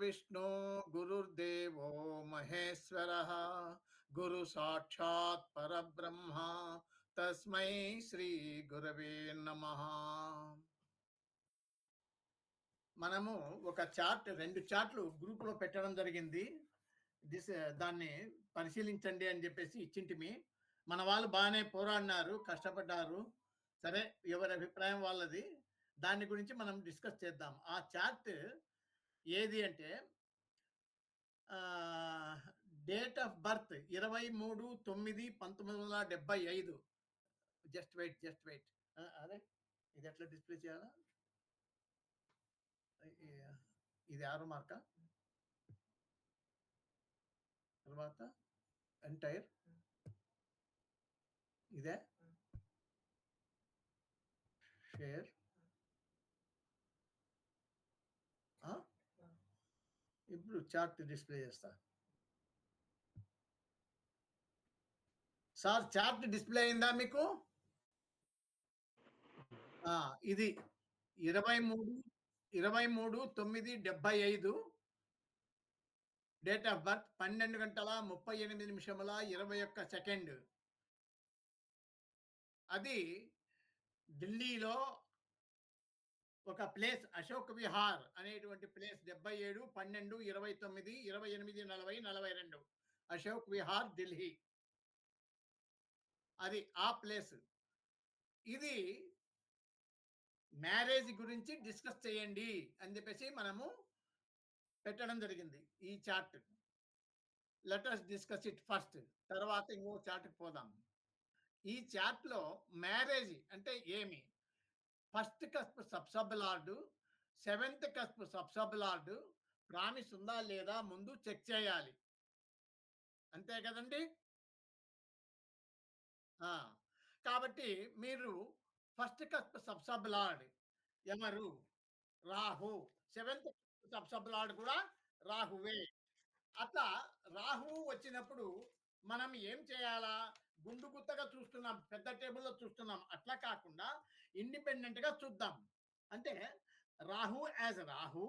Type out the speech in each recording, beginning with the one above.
విష్ణు గురుర్దేవో మహేశ్వరః గురు సాక్షాత్ పరబ్రహ్మ తస్మై శ్రీ గురవే నమః. మనము ఒక చార్ట్ 2 చార్ట్లు గ్రూప్లో పెట్టడం జరిగింది. దిస్ దాన్ని పరిశీలించండి అని చెప్పేసి ఇచ్చింటిమి. మన వాళ్ళు బాగానే పోరాడినారు, కష్టపడ్డారు. సరే, ఎవరి అభిప్రాయం వాళ్ళది. దాని గురించి మనం డిస్కస్ చేద్దాం. ఆ చార్ట్ ఏది అంటే date of birth 23/9/1975. Just wait. అదే ఇది ఎట్లా డిస్ప్లే చేయాలా? ఇది 6 మార్కా. తర్వాత ఎంటైర్ ఇదే షేర్. ఇప్పుడు చార్ట్ డిస్ప్లే చేస్తా. సార్, చార్ట్ డిస్ప్లే అయిందా మీకు? ఇది 23/9/75 డేట్ ఆఫ్ బర్త్ 12:38:21. అది ఢిల్లీలో ఒక ప్లేస్ అశోక్ విహార్ అనేటువంటి ప్లేస్ 77/12/29/28:40 అశోక్ విహార్ ఢిల్లీ. అది ఆ ప్లేస్. ఇది మ్యారేజ్ గురించి డిస్కస్ చేయండి అని చెప్పేసి మనము పెట్టడం జరిగింది ఈ chart. Let us discuss it first. తర్వాత ఇంకో చార్ట్కి పోదాం. ఈ చార్ట్లో మ్యారేజ్ అంటే ఏమి? First cusp sub lord, 7th cusp sub lord promise ఉందా లేదా ముందు చెక్ చేయాలి. అంతే కదండి. కాబట్టి మీరు ఫస్ట్ కస్ప్ సబ్ లార్డ్ ఎవరు? రాహు. 7th సబ్ లార్డ్ కూడా రాహువే. అట్లా రాహువు వచ్చినప్పుడు మనం ఏం చేయాలా? గుండు గుత్తగా చూస్తున్నాం, పెద్ద టేబుల్లో చూస్తున్నాం. అట్లా కాకుండా ఇండిపెండెంట్గా చూద్దాం. అంటే Rahu as Rahu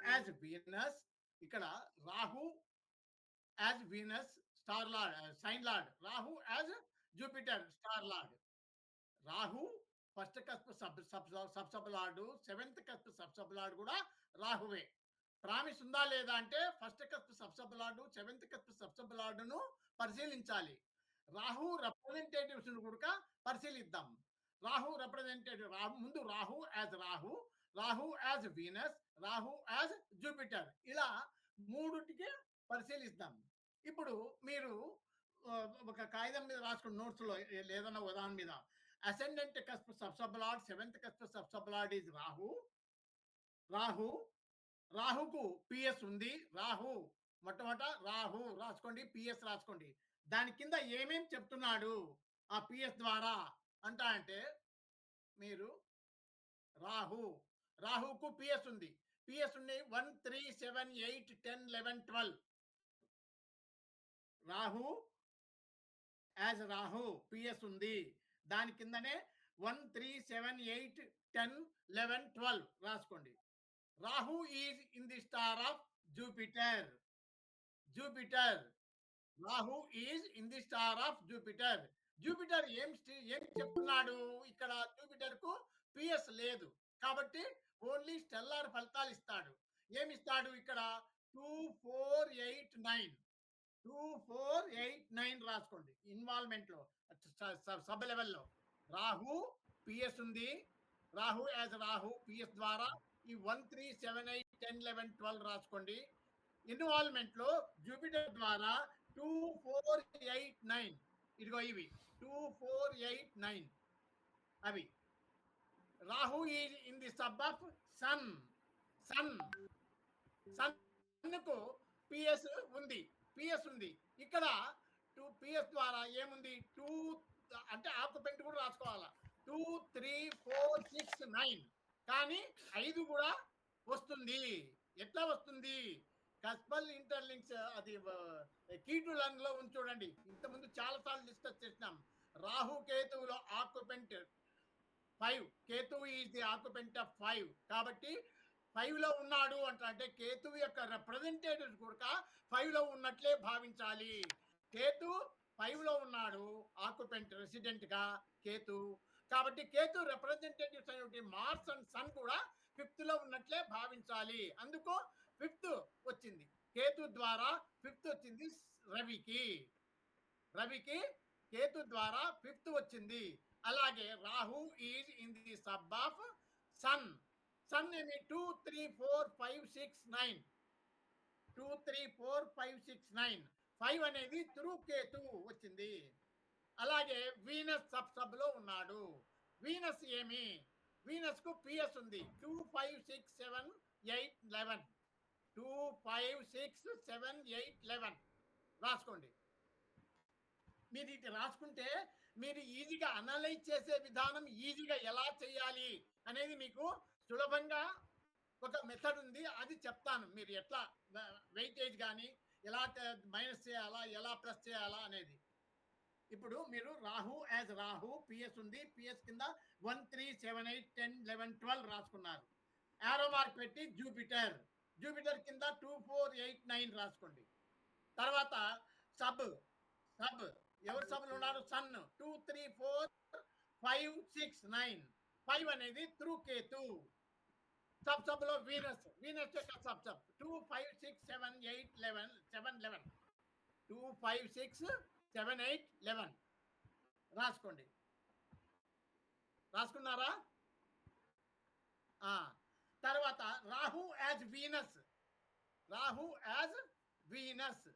as Venus. ఇక్కడ Rahu as Venus star lord, sign lord. Rahu as Jupiter star lord. Rahu first cusp sub lord, 7th cusp sub lord కూడా రాహువే. ప్రామిస్ ఉందా లేదా అంటే first cusp sub lord, 7th cusp sub లార్డును పరిశీలించాలి. రాహు రిప్రజెంటేటివ్స్ కూడా పరిశీలిద్దాం. రాహు రిప్రజెంటేటివ్ ముందు Rahu as Venus, Rahu as Jupiter, ఇలా మూడుటికి పరిశీలిద్దాం. ఇప్పుడు మీరు ఒక కాగితం మీద రాసుకున్న నోట్స్లో లేదన్నా ఉదాహరణ మీద ascendant cusp sub lord, 7th cusp sub lord is రాహుకు పిఎస్ ఉంది. రాహు మొట్టమొదట రాహు రాసుకోండి, పిఎస్ రాసుకోండి. దాని కింద ఏమేం చెప్తున్నాడు ఆ పిఎస్ ద్వారా అంటే మీరు రాహుకు పిఎస్ ఉంది. 1 3 7 8 10 11 12. రాహు యాజ్ రాహు పిఎస్ ఉంది. దాని కిందనే 1 3 7 8 10 11 12 రాసుకోండి. Rahu is in the star of Jupiter. Rahu is in the star of Jupiter. Jupiter ఏం చెప్తున్నాడు? ఇక్కడ జూపిటర్ కు పిఎస్ లేదు కాబట్టి ఓన్లీ స్టెల్లార్ ఫలితాలు ఇస్తాడు. ఏమిస్తాడు? ఇక్కడ 2 4 8 9 2 4 8 9 రాసుకోండి. ఇన్వాల్వ్మెంట్ లో సబ్ లెవెల్లో రాహు పిఎస్ ఉంది. రాహు యాజ్ రాహు పిఎస్ ద్వారా ఈ 1 3 7 8 10 11 12 రాసుకోండి. ఇన్వాల్వ్మెంట్ లో జూపిటర్ ద్వారా 2 4 8 9. ఇదిగో ఇవి 2 4 8 9 అవి. Rahu is in the sub of Sun. సన్కు పిఎస్ ఉంది. ఇక్కడ 2 పిఎస్ ద్వారా ఏముంది? 2 అంటే ఆక్యుపెంట్ కూడా రాసుకోవాలా. 2 3 4 6 9. కానీ 5 కూడా వస్తుంది. ఎట్లా వస్తుంది? కస్పల్ ఇంటర్లింక్స్ అది కీటులంలో ఉంది చూడండి. ఇంతకుముందు చాలాసార్లు డిస్కస్ చేసినాం. రాహు కేతువులో ఆక్యుపెంట్ 5. కేతువు ఈజ్ ది ఆక్యుపెంట్ ఆఫ్ 5. కాబట్టి 5 లో ఉన్నాడు అంటే కేతువు యొక్క రిప్రజెంటేటివ్స్ కూడా 5 లో ఉన్నట్లే భావించాలి. కేతు 5 లో ఉన్నాడు. ఆక్యుపెంట్ రెసిడెంట్‌గా కేతు. కాబట్టి కేతు రిప్రజెంటేటివ్స్ అయినటువంటి మార్స్ అండ్ సన్ కూడా 5థ్ లో ఉన్నట్లే భావించాలి. అందుకు 5థ్ వచ్చింది. కేతు ద్వారా 5థ్ వచ్చింది రవికి. రవికి కేతు ద్వారా 5థ్ వచ్చింది. అలాగే Rahu is in the sub of sun. Sun ఏమి 2, 3, 4, 5, 6, 9. 2, 3, 4, 5, 6, 9. 5 అనేది త్రూ కేతు వచ్చింది. అలాగే వీనస్ సబ్ లో ఉన్నాడు. వీనస్ ఏమి? వీనస్ కు పిఎస్ ఉంది. 2, 5, 6, 7, 8, 11. 2, 5, 6, 7, 8, 11 రాసుకోండి. మీరు ఇది రాసుకుంటే మీరు ఈజీగా అనలైజ్ చేసే విధానం ఈజీగా ఎలా చేయాలి అనేది మీకు సులభంగా ఒక మెథడ్ ఉంది. అది చెప్తాను. మీరు ఎట్లా వెయిటేజ్ కానీ ఎలా మైనస్ చేయాలా, ఎలా ప్లస్ చేయాలా అనేది. ఇప్పుడు మీరు రాహు యాజ్ రాహు పిఎస్ ఉంది. పిఎస్ కింద 1, 3, 7, 8, 10, 11, 12 రాసుకున్నారు. యారో మార్క్ పెట్టి జూపిటర్. జూపిటర్ కింద 2, 4, 8, 9 రాసుకోండి. తర్వాత సబ్ సబ్ ఎవరు సబ్లు ఉన్నారు? సన్ 2, 3, 4, 5, 6, 9. 5 అనేది త్రూ కేతు. సబ్లో వీనస్. వీనస్ యొక్క సబ్ 2, 5, 6, 7, 8, 11. 7, 11. 2, 5, 6, 7, 8, 11 రాసుకోండి. రాసుకున్నారా? తర్వాత Rahu as Venus. Rahu as Venus.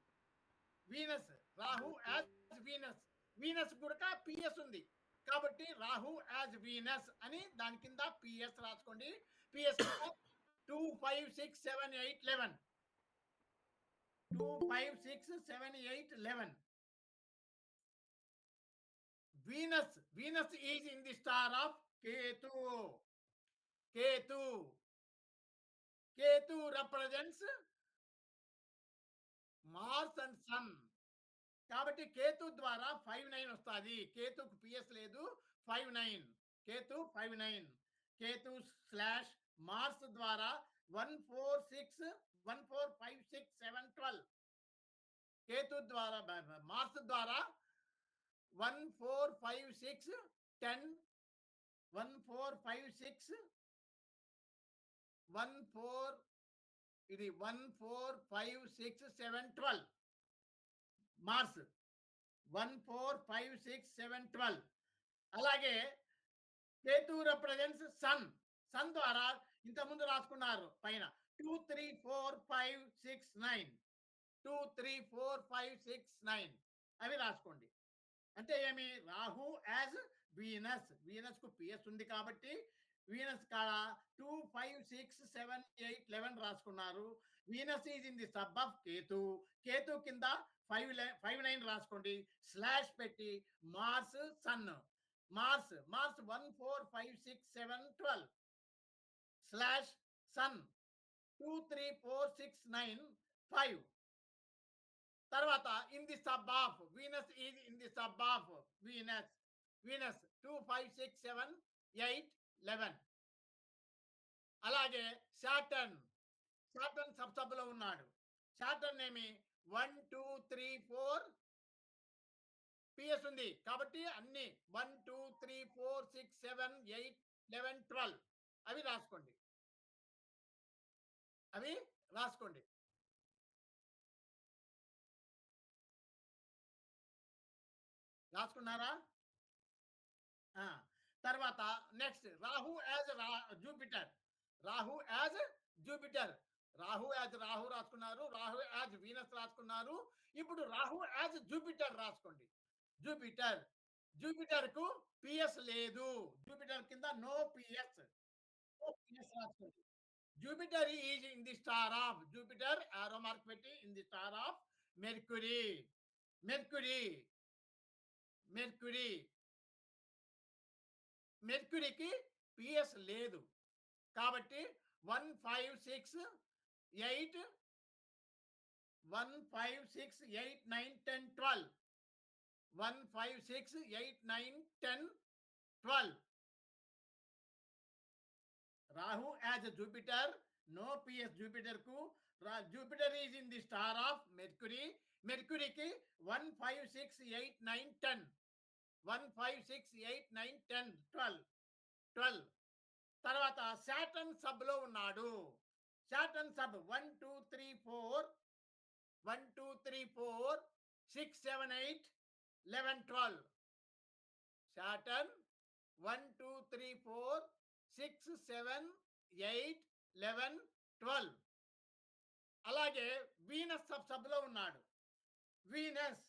Venus Rahu as Venus. Venus కూడా పిఎస్ ఉంది. కాబట్టి రాహు యాజ్ వీనస్ అని దాని కింద పిఎస్ రాసుకోండి. PS 2, 5, 6, 7, 8, 11. 2, 5, 6, 7, 8, 11. Venus is in the star of Ketu. Ketu represents Mars and Sun. కాబట్టి కేతు ద్వారా 5, 9 వస్తుంది. కేతుకు పిఎస్ లేదు. 5, 9. కేతు 5, 9. కేతు స్లాష్ మార్స్ ద్వారా 1, 4, 6, 1, 4, 5, 6, 7, 12. కేతు ద్వారా మార్స్ ద్వారా 1, 4, 5, 6, 10. 1, 4, 5, 6, 1, 4 ఇది 1, 4, 5, 6, 7, 12 మార్స్ 1, 4, 5, 6, 7, 12. అలాగే కేతు రిప్రజెంట్స్ సన్. సన్ ద్వారా ఇంతకుముందు రాసుకున్నారు పైన 2, 3, 4, 5, 6, 9. 2, 3, 4, 5, 6, 9 అవి రాసుకోండి. అంటే ఏమి? Rahu as Venus. వీనస్ కు పిఎస్ ఉంది కాబట్టి వీనస్ కాడ 2, 5, 6, 7, 8, 11 రాసుకున్నారు. Venus is in the sub of Ketu. Ketu కింద 5, 9 రాసుకోండి. స్లాష్ పెట్టి Mars sun. Mars 1, 4, 5, 6, 7, 12 slash sun 2, 3, 4, 6, 9, 5. తర్వాత in the sub of Venus is in the sub of Venus. 2, 5, 6, 7, 8, 11. అలాగే సాటర్న్ సబ్ లో ఉన్నాడు. సాటర్న్ ఏమి 1, 2, 3, 4 పిఎస్ ఉంది కాబట్టి అన్ని 1, 2, 3, 4, 6, 7, 8, 11, 12 అవి రాసుకోండి. రాసుకున్నారా? తర్వాత next Rahu as Jupiter. Rahu as Jupiter. Rahu as Rahu రాసుకున్నారు. రాహు యాజ్ వీనస్ రాసుకున్నారు. ఇప్పుడు రాహు యాజ్ జూపిటర్ రాసుకోండి. జూపిటర్ కు పిఎస్ లేదు. జూపిటర్ కింద నో పిఎస్. రాసుకోండి. Jupiter is in the star of Jupiter. Arrow mark పెట్టి in the star of Mercury. మెర్క్యూరీకి పిఎస్ లేదు కాబట్టి 1, 5, 6, 8, 1, 5, 6, 8, 9, 10, 12. 1, 5, 6, 8, 9, 10, 12. Rahu as Jupiter no PS జూపిటర్‌కు. Jupiter is in the star of Mercury. మెర్క్యూరీకి 1, 5, 6, 8, 9, 10. 1, 5, 6, 8, 9, 10, 12. 12. తర్వాత సాటర్న్ సబ్‌లో ఉన్నాడు. Saturn sub 1, 2, 3, 4. 1, 2, 3, 4, 6, 7, 8, 11, 12. Saturn 1, 2, 3, 4, 6, 7, 8, 11, 12. అలాగే వీనస్ సబ్‌లో ఉన్నాడు. వీనస్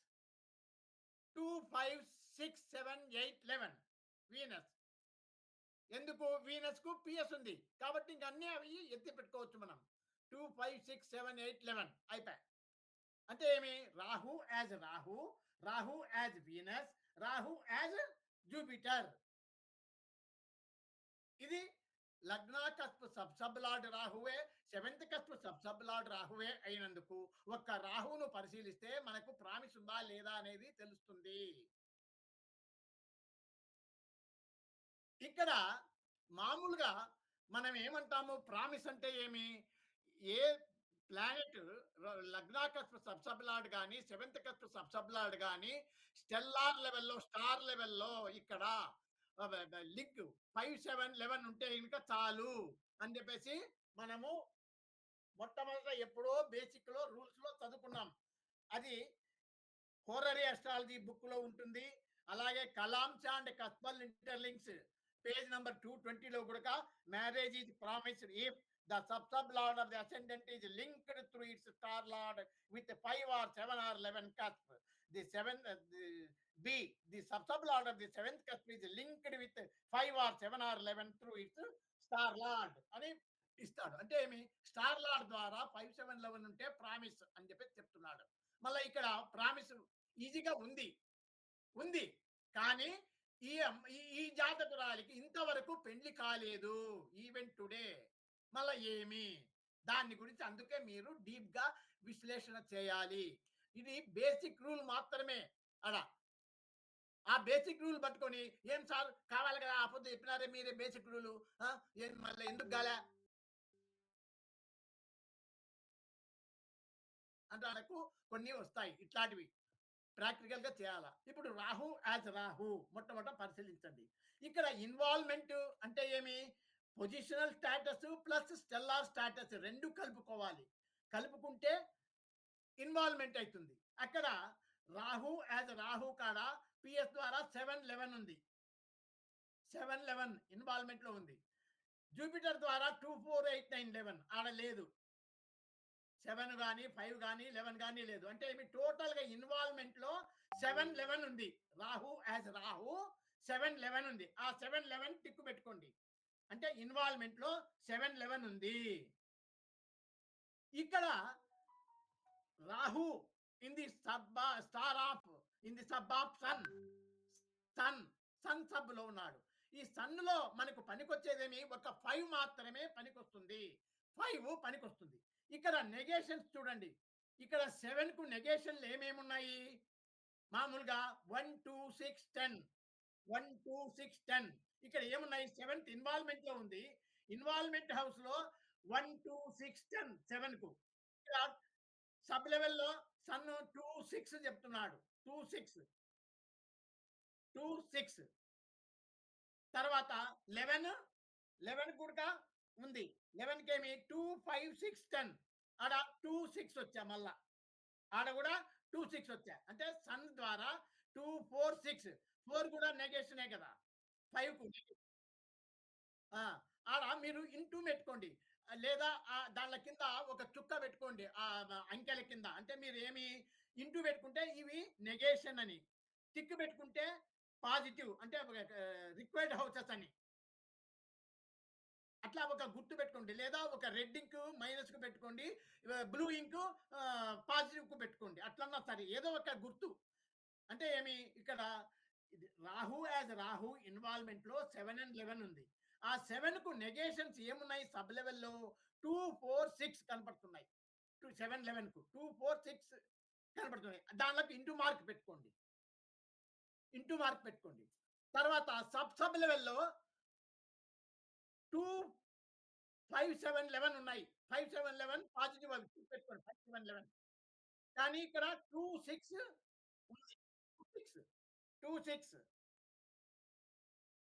2, 5, 6, 7, 8, 11. వీనస్. ఎందుకు వీనస్‌కు పిఎస్ ఉంది. కాబట్టి ఇంక అన్నీ అవి ఎత్తి పెట్టుకోవచ్చు మనం. 2, 5, 6, 7, 8, 11 అయిపాయ్. అంటే ఏమి? Rahu as Rahu, Rahu as Venus, Rahu as Jupiter. ఇది లగ్నాకస్ప్ సబ్ లార్డ్ రాహువే, సెవెంత్ కస్ప్ సబ్ లార్డ్ రాహువే అయినందుకు ఒక్క రాహువును పరిశీలిస్తే మనకు ప్రామిస్ ఉందా లేదా అనేది తెలుస్తుంది. ఇక్కడ మామూలుగా మనం ఏమంటాము ప్రామిస్ అంటే ఏమి? ఏ ప్లానెట్ లగ్నాకస్ప్ సబ్ లార్డ్ గాని, సెవెంత్ కస్ప్ సబ్ లార్డ్ గాని స్టెల్లార్ లెవెల్‌లో, స్టార్ లెవెల్‌లో ఇక్కడ లింక్ 5, 7, 11 ఉంటే గనుక చాలు అని చెప్పేసి మనము మొట్టమొదట ఎప్పుడో బేసిక్‌లో రూల్స్‌లో చదువుకున్నాం. అది హోరరీ అస్ట్రాలజీ బుక్‌లో ఉంటుంది. అలాగే కలాం చాండ్ కస్పల్ ఇంటర్లింక్స్ పేజ్ నంబర్ 220లో కూడా marriage is promised if the sub lord of the ascendant is linked through its star lord with 5 or 7 or 11 cusp. The 7 B the sub lord of the 7th cusp is linked with 5 or 7 or 11 through its star lord అని ఇస్తాడు. అంటే ఏమి? Star lord ద్వారా 5, 7, 11 ఉంటే promise అని చెప్పేసి చెప్తున్నాడు. మళ్ళా ఇక్కడ ప్రామిస్ ఈజీగా ఉంది. ఉంది. కానీ ఈ జాతకురాలికి ఇంతవరకు పెళ్లి కాలేదు. Even today. మళ్ళా ఏమి? దాన్ని గురించి అందుకే మీరు డీప్‌గా విశ్లేషణ చేయాలి. ఇది బేసిక్ రూల్ మాత్రమే ఆడ. ఆ బేసిక్ రూల్ పట్టుకొని, "ఏం సార్ కావాలి కదా! ఆ పొద్దు చెప్పినారే మీరే బేసిక్ రూలు. ఆ! ఏం మళ్ళా ఎందుకు గాలా?" అంటే ఆడకు కొన్ని వస్తాయి. ఇట్లాంటివి. ప్రాక్టికల్‌గా చేయాలా. ఇప్పుడు రాహు యాజ్ రాహు మొట్టమొదట పరిశీలించండి. ఇక్కడ ఇన్వాల్వ్‌మెంట్ అంటే ఏమి? Positional status plus stellar status 2 కలుపుకోవాలి. కలుపుకుంటే ఇన్వాల్వ్‌మెంట్ అయితుంది. అక్కడ రాహు యాజ్ రాహు కాడ పిఎస్ ద్వారా 7, 11 ఉంది. 7, 11 ఇన్వాల్వ్‌మెంట్‌లో ఉంది. జూపిటర్ ద్వారా 2, 4, 8, 9, 11 ఆడ లేదు. 7 గాని, 5 గాని, 11 గాని లేదు. అంటే ఏమి టోటల్‌గా ఇన్వాల్వ్‌మెంట్‌లో 7, 11 ఉంది. రాహు యాజ్ రాహు 7, 11 ఉంది. ఆ 7, 11 టిక్ పెట్టుకోండి. అంటే ఇన్వాల్వ్‌మెంట్‌లో 7, 11 ఉంది. ఇక్కడ Rahu in the star of in the sub of sun. Sun, Sun సబ్‌లో ఉన్నాడు. ఈ సన్‌లో మనకు పనికొచ్చేదేమి ఒక 5 మాత్రమే పనికొస్తుంది. 5 పనికొస్తుంది. ఇక్కడ నెగేషన్స్ చూడండి. ఇక్కడ 7కు నెగేషన్‌లు ఏమేమున్నాయి? మామూలుగా 1, 2, 6, 10. 1, 2, 6, 10. ఇక్కడ ఏమున్నాయి? 7థ్ ఇన్వాల్వ్‌మెంట్‌లో ఉంది. ఇన్వాల్వ్‌మెంట్ హౌస్‌లో 1, 2, 6, 10 7కు. ఇక్కడ సబ్ లెవెల్‌లో సన్ 2, 6 చెప్తున్నాడు. 2, 6, 2, 6. తర్వాత 11, 11 కూడా ఉంది. 11కేమి 2, 5, 6, 10 ఆడ 2, 6 వచ్చా మళ్ళా. ఆడ కూడా 2, 6 వచ్చా. అంటే సన్ ద్వారా 2, 4, 6 4 కూడా నెగేషనే కదా! 5కు ఆ! ఆడ మీరు ఇంటూ పెట్టుకోండి. లేదా దాన్ల కింద ఒక చుక్క పెట్టుకోండి. అంకెల కింద. అంటే మీరు ఏమి ఇంటూ పెట్టుకుంటే ఇవి నెగేషన్ అని. టిక్ పెట్టుకుంటే పాజిటివ్ అంటే రిక్వైర్డ్ హౌసెస్ అని. అట్లా ఒక గుర్తు పెట్టుకోండి. లేదా ఒక రెడ్ ఇంకు మైనస్‌కు పెట్టుకోండి. బ్లూ ఇంకు పాజిటివ్‌కు పెట్టుకోండి. అట్లన్నా సరే. ఏదో ఒక గుర్తు. అంటే ఏమి ఇక్కడ ఇది రాహు యాజ్ రాహు ఇన్వాల్వ్‌మెంట్‌లో 7 అండ్ 11 ఉంది. ఆ 7కు నెగేషన్స్ ఏమున్నాయి సబ్ లెవెల్‌లో 2, 4, 6 కనపడుతున్నాయి. 7, 11కు 2, 4, 6 కనపడుతున్నాయి. దానిలోకి ఇంటూ మార్క్ పెట్టుకోండి. ఇంటూ మార్క్ పెట్టుకోండి. తర్వాత సబ్ లెవెల్‌లో 2 5, 7, 11 ఉన్నాయి. 5, 7, 11 పాజిటివ్ అవి గుర్తుపెట్టుకోండి. 5, 7, 11 కానీ ఇక్కడ 2, 6 ఉంది. 2, 6, 2, 6,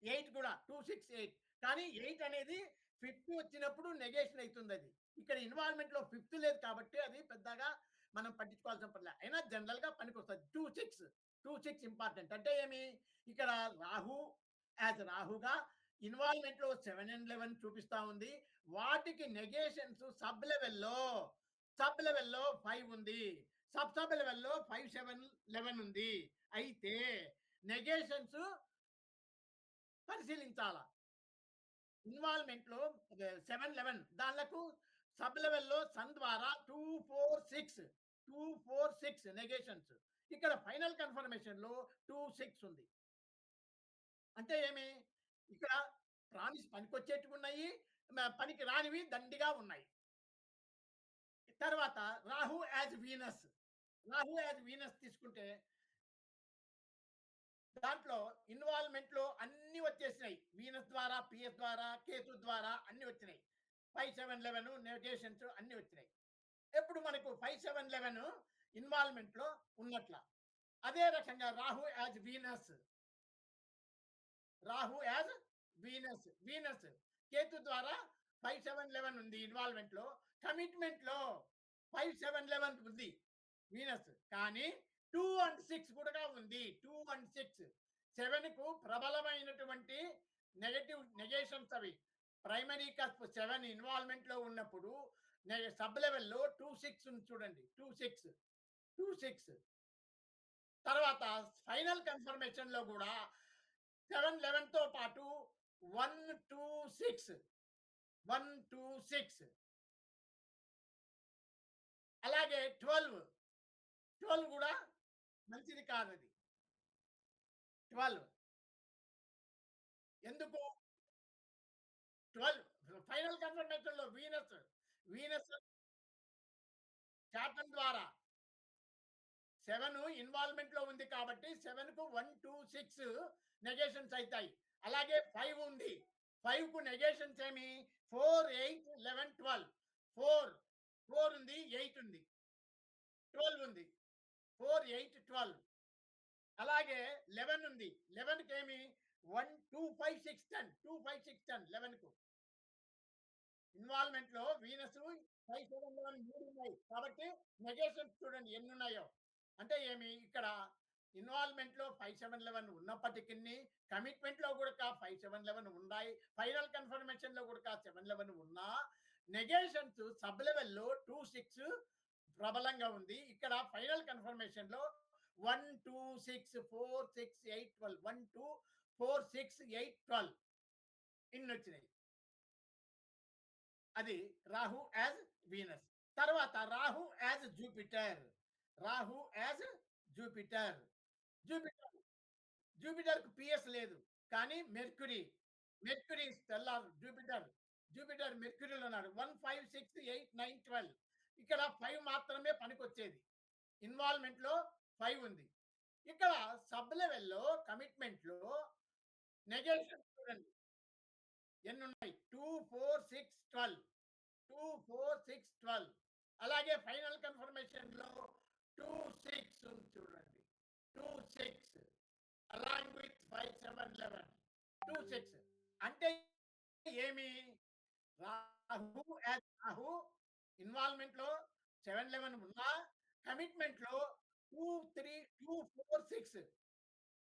8 కూడా 2, 6, 8 కానీ 8 అనేది ఫిఫ్త్ వచ్చినప్పుడు నెగేషన్ అయితుందది. ఇక్కడ ఇన్వాల్వ్‌మెంట్‌లో ఫిఫ్త్ లేదు కాబట్టి అది పెద్దగా మనం పట్టించుకోవాల్సిన పనిలే. అయినా జనరల్‌గా పనికొస్తది. 2, 6, 2, 6 ఇంపార్టెంట్. అంటే ఏమి? ఇక్కడ రాహు రాహుగా ఇన్వాల్వ్‌మెంట్‌లో 7 అండ్ 11 చూపిస్తా ఉంది. వాటికి నెగేషన్స్ సబ్ లెవెల్‌లో 5 ఉంది. సబ్ లెవెల్‌లో 5, 7, 11 ఉంది. అయితే నెగేషన్స్ పరిశీలించాల. ఇన్వాల్వ్‌మెంట్‌లో 7, 11 దాన్లకు సబ్ లెవెల్‌లో సన్ ద్వారా 2, 4, 6 నెగేషన్స్. ఇక్కడ ఫైనల్ కన్ఫర్మేషన్‌లో 2, 6 ఉంది. అంటే ఏమి? ఇక్కడ ప్రామిస్ పనికొచ్చేటివున్నాయి. పనికి రానివి దండిగా ఉన్నాయి. తర్వాత Rahu as Venus. Rahu as Venus తీసుకుంటే దాంట్లో ఇన్వాల్వ్‌మెంట్‌లో అన్నీ వచ్చేసినాయి. వీనస్ ద్వారా, పీఎస్ ద్వారా, కేతు ద్వారా అన్నీ వచ్చినాయి. 5, 7, 11 నెగేషన్స్ అన్నీ వచ్చినాయి. ఎప్పుడు మనకు 5, 7, 11 ఇన్వాల్వ్‌మెంట్‌లో ఉన్నట్ల. అదే రకంగా రాహు యాజ్ వీనస్ కేతు ద్వారా 5, 7, 11 ఉంది ఇన్వాల్వ్‌మెంట్‌లో. కమిట్మెంట్‌లో 5, 7, 11 ఉంది వీనస్. కానీ 2 అండ్ 6 కూడా ఉంది. 2 అండ్ 6 7కు ప్రబలమైనటువంటి నెగేషన్స్ అవి. ప్రైమరీ కస్ప్ 7 ఇన్వాల్వ్‌మెంట్‌లో ఉన్నప్పుడు సబ్ లెవెల్‌లో 2, 6 ఉంది చూడండి. 2, 6, 2, 6 తర్వాత ఫైనల్ కన్ఫర్మేషన్‌లో గూడా 7, 11తో పాటు 1, 2, 6 1, 2, 6 అలాగే 12 గూడా మంచిది కాదది. 12 ఎందుకు? 12 ఫైనల్ కన్ఫర్మేషన్‌లో వీనస్ శాటర్న్ ద్వారా 7 ఇన్వాల్వ్‌మెంట్‌లో ఉంది కాబట్టి 7కు 1, 2, 6 నెగేషన్స్ అయితాయి. అలాగే 5 ఉంది. 5కు నెగేషన్స్ ఏమి? 4, 8, 11, 12 4 ఉంది. 8 ఉంది. 12 ఉంది. 4, 8, 12 అలాగే 11 ఉంది. 11కేమి 1, 2, 5, 6, 10 2, 5, 6, 10 11కు ఇన్వాల్వ్‌మెంట్‌లో వీనస్ 5, 7, 11 3 ఉన్నాయి. కాబట్టి నెగేషన్స్ చూడండి ఎన్నున్నాయో. అంటే ఏమి ఇక్కడ ఇన్వాల్వ్‌మెంట్‌లో 5, 7, 11 ఉన్నప్పటికిని కమిట్మెంట్‌లో గూడక 5, 7, 11 ఉన్నాయి. ఫైనల్ కన్ఫర్మేషన్‌లో గూడక 7, 11 ఉన్నా నెగేషన్స్ సబ్ లెవెల్‌లో 2, 6 ప్రబలంగా ఉంది. ఇక్కడ ఫైనల్ కన్ఫర్మేషన్‌లో 1, 2, 6, 4, 6, 8, 12 1, 2, 4, 6, 8, 12 ఇన్నొచ్చినాయి. అది రాహు యాజ్ వీనస్. తర్వాత Rahu as Jupiter. Rahu as Jupiter. Jupiter జూపిటర్‌కు పీఎస్ లేదు. కానీ మెర్క్యూరీ స్టెల్లార్ జూపిటర్ మెర్క్యూరీలో ఉన్నాడు. 1, 5, 6, 8, 9, 12 ఇక్కడ 5 మాత్రమే పనికొచ్చేది. ఇన్వాల్వ్‌మెంట్‌లో 5 ఉంది. ఇక్కడ సబ్ లెవెల్‌లో కమిట్మెంట్‌లో నెగేషన్ చూడండి ఎన్నున్నాయి. 2, 4, 6, 12 2, 4, 6, 12 అలాగే ఫైనల్ కన్ఫర్మేషన్‌లో 2, 6 ఉంది చూడండి. 2, 6 అలాంగ్ విత్ 5, 7, 11 2, 6 అంటే ఏమి? రాహు ఇన్వాల్వ్‌మెంట్‌లో 7, 11 ఉన్నా కమిట్మెంట్‌లో 2, 3, 2, 4, 6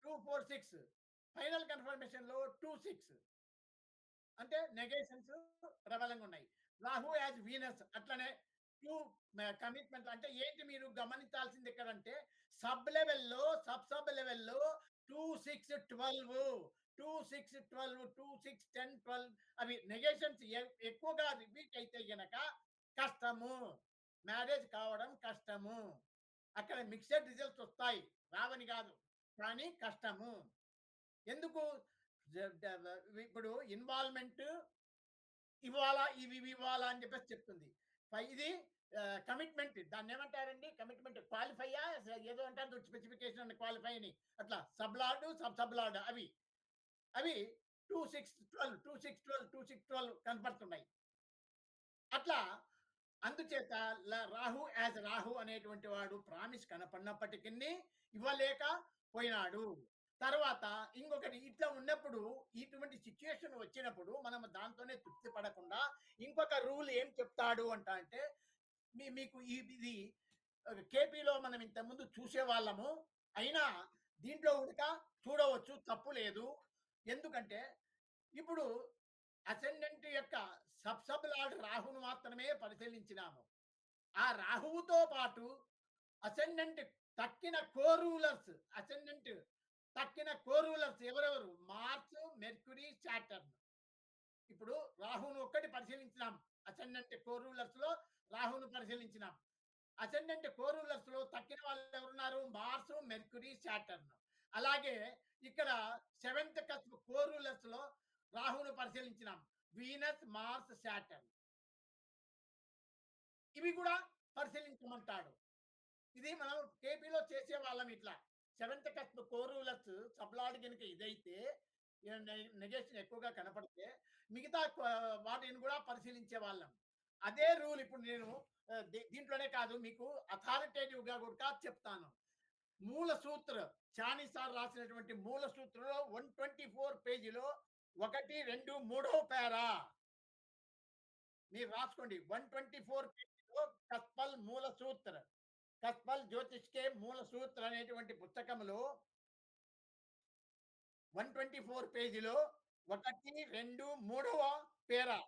2, 4, 6 ఫైనల్ కన్ఫర్మేషన్‌లో 2, 6 అంటే నెగేషన్స్ ప్రబలంగా ఉన్నాయి. రాహు యాజ్ వీనస్ అట్లనే 2 కమిట్మెంట్ అంటే ఏంటి మీరు గమనించాల్సింది ఎక్కడంటే సబ్ లెవెల్‌లో 2, 6, 12 2, 6, 12 2, 6, 10, 12 అవి నెగేషన్స్ ఎక్కువగా రిపీట్ అయితే గనక కష్టము. మ్యారేజ్ కావడం కష్టము. అక్కడ మిక్స్డ్ రిజల్ట్స్ వస్తాయి. రావని కాదు. కానీ కష్టము. ఎందుకు? ఇప్పుడు ఇన్వాల్వ్‌మెంట్ ఇవి ఇవ్వాలా అని చెప్పేసి చెప్తుంది. ఇది కమిట్మెంట్ దాన్నేమంటారండి? కమిట్మెంట్ క్వాలిఫైయా? ఏదో అంటారు స్పెసిఫికేషన్ క్వాలిఫై అని. అట్లా సబ్ లార్డ్, సబ్ లార్డ్ అవి 2, 6, 12 కనపడుతున్నాయి. అట్లా అందుచేత రాహు యాజ్ రాహు అనేటువంటి వాడు ప్రామిస్ కనపడినప్పటికిని ఇవ్వలేక పోయినాడు. తర్వాత ఇంకొకటి ఇట్లా ఉన్నప్పుడు ఇటువంటి సిట్యుయేషన్ వచ్చినప్పుడు మనం దాంతోనే తృప్తి పడకుండా ఇంకొక రూల్ ఏం చెప్తాడు అంటే మీకు ఇది కేపీలో మనం ఇంతకుముందు చూసేవాళ్ళము. అయినా దీంట్లో ఉడక చూడవచ్చు తప్పు లేదు. ఎందుకంటే ఇప్పుడు అసెండెంట్ యొక్క సబ్ లార్డ్ రాహును మాత్రమే పరిశీలించినాము. ఆ రాహువుతో పాటు అసెండెంట్ తక్కిన కో-రూలర్స్ అసెండెంట్ తక్కిన కో-రూలర్స్ ఎవరెవరు? Mars, Mercury, Saturn. ఇప్పుడు రాహును ఒక్కటి పరిశీలించినాం. అసెండెంట్ కో-రూలర్స్‌లో రాహును పరిశీలించినాం. అసెండెంట్ కో-రూలర్స్‌లో తక్కిన వాళ్ళు ఎవరున్నారు? Mars, Mercury, Saturn. అలాగే ఇక్కడ సెవెంత్ కస్ప్ కో-రూలర్స్‌లో రాహును పరిశీలించినాం. Venus, Mars, Saturn. ఇవి కూడా పరిశీలించమంటాడు. ఇది మనం కేపీలో చేసేవాళ్ళం ఇట్లా. సెవెంత్ కస్ప్ కోరూలస్ సబ్‌లార్డ్ గనుక ఇదైతే నెగేషన్ ఎక్కువగా కనపడితే మిగతా వాటిని కూడా పరిశీలించేవాళ్ళం. అదే రూల్ ఇప్పుడు నేను దీంట్లోనే కాదు మీకు అథారిటేటివ్‌గా కూడా చెప్తాను. మూల సూత్ర చానీ సార్ రాసినటువంటి మూల సూత్రలో 124 పేజీలో 1, 2, మూడవ పేరా మీరు రాసుకోండి. 124 పేజీలో కస్పల్ మూల సూత్ర. కస్పల్ జ్యోతిష్కే మూల సూత్ర అనేటువంటి పుస్తకంలో 124 పేజీలో 1, 2, మూడవ పేరా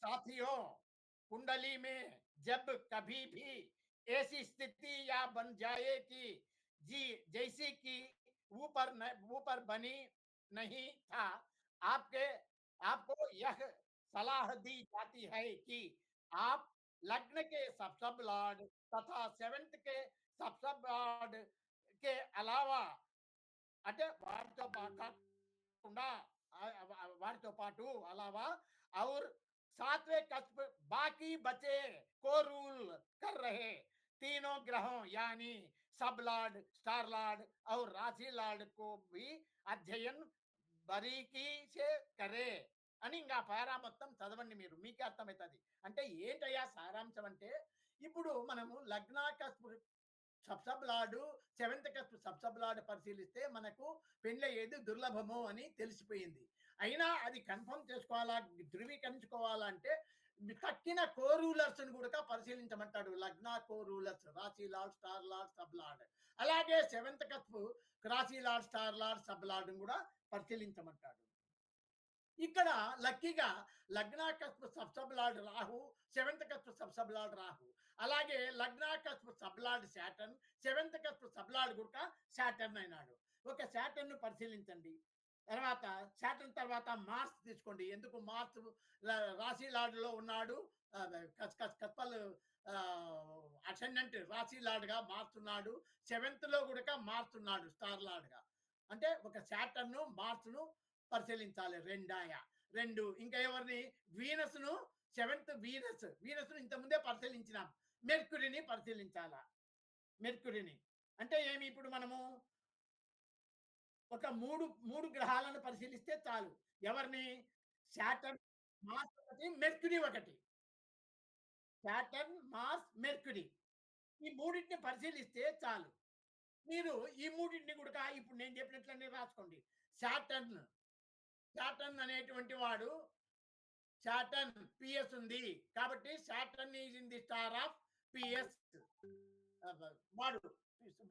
साथियों कुंडली में जब कभी भी ऐसी स्थिति या बन जाए कि जी जैसी कि ऊपर बनी नहीं था आपके आपको यह सलाह दी जाती है कि आप लग्न के सब लॉर्ड तथा सेवेंथ के सब लॉर्ड के अलावा అంటే వాటితో కాకుండా వాటితో పాటు అలావా और सातवें कस्प बाकी बचे को रूल कर रहे तीनों ग्रहों यानी सब लॉर्ड स्टार लॉर्ड और राशि लॉर्ड को भी అధ్యయన్ బరీకీ సే కరే అని ఇంకా పారా మొత్తం చదవండి మీరు మీకే అర్థమవుతుంది. అంటే ఏంటయ్యా సారాంశం అంటే ఇప్పుడు మనము లగ్నాకస్పు sub lord seventh cusp sub lord పరిశీలిస్తే మనకు పెళ్ళయ్యేది దుర్లభము అని తెలిసిపోయింది. అయినా అది కన్ఫర్మ్ చేసుకోవాలా, ధృవీకరించుకోవాలా అంటే తక్కిన కో రూలర్స్ కూడా పరిశీలించమంటాడు. లగ్న కో రూలర్స్ రాశి lord, star lord, sub lord. అలాగే సెవెంత్ కస్ప్ రాశి lord, star lord, sub lord కూడా పరిశీలించమంటాడు. ఇక్కడ లక్కీగా లగ్నాకస్పు sub sub lord Rahu, seventh cusp sub sub lord Rahu. అలాగే లగ్నాకస్పు sub lord Saturn, seventh cusp sub lord కూడా శాటర్న్ అయినాడు. ఒక శాటర్న్ పరిశీలించండి. తర్వాత శాటర్న్ తర్వాత మార్స్ తీసుకోండి. ఎందుకు మార్స్ రాశి లార్డ్లో ఉన్నాడు. కస్పల్ అసెండెంట్ రాశి లార్డ్గా మారుతున్నాడు. సెవెంత్లో కూడా మారుతున్నాడు స్టార్ లార్డ్గా. అంటే ఒక శాటర్ను మార్స్ను పరిశీలించాలి. రెండు ఇంకా ఎవరిని వీనస్ ను సెవెంత్ వీనస్ ను ఇంత ముందే పరిశీలించినాం. మెర్క్యూరీని పరిశీలించాలా. మెర్క్యూరీని అంటే ఏమి ఇప్పుడు మనము ఒక మూడు గ్రహాలను పరిశీలిస్తే చాలు. ఎవరిని సాటర్న్, మార్స్ ఒకటి, మెర్క్యూరీ ఒకటి. సాటర్న్, మార్స్, మెర్క్యూరీ ఈ మూడింటిని పరిశీలిస్తే చాలు. మీరు ఈ మూడింటిని కూడా ఇప్పుడు నేను చెప్పినట్లనే రాసుకోండి. సాటర్న్ సాటర్న్ అనేటువంటి వాడు సాటర్న్ పిఎస్ ఉంది కాబట్టి Saturn is in the star of PS. వాడు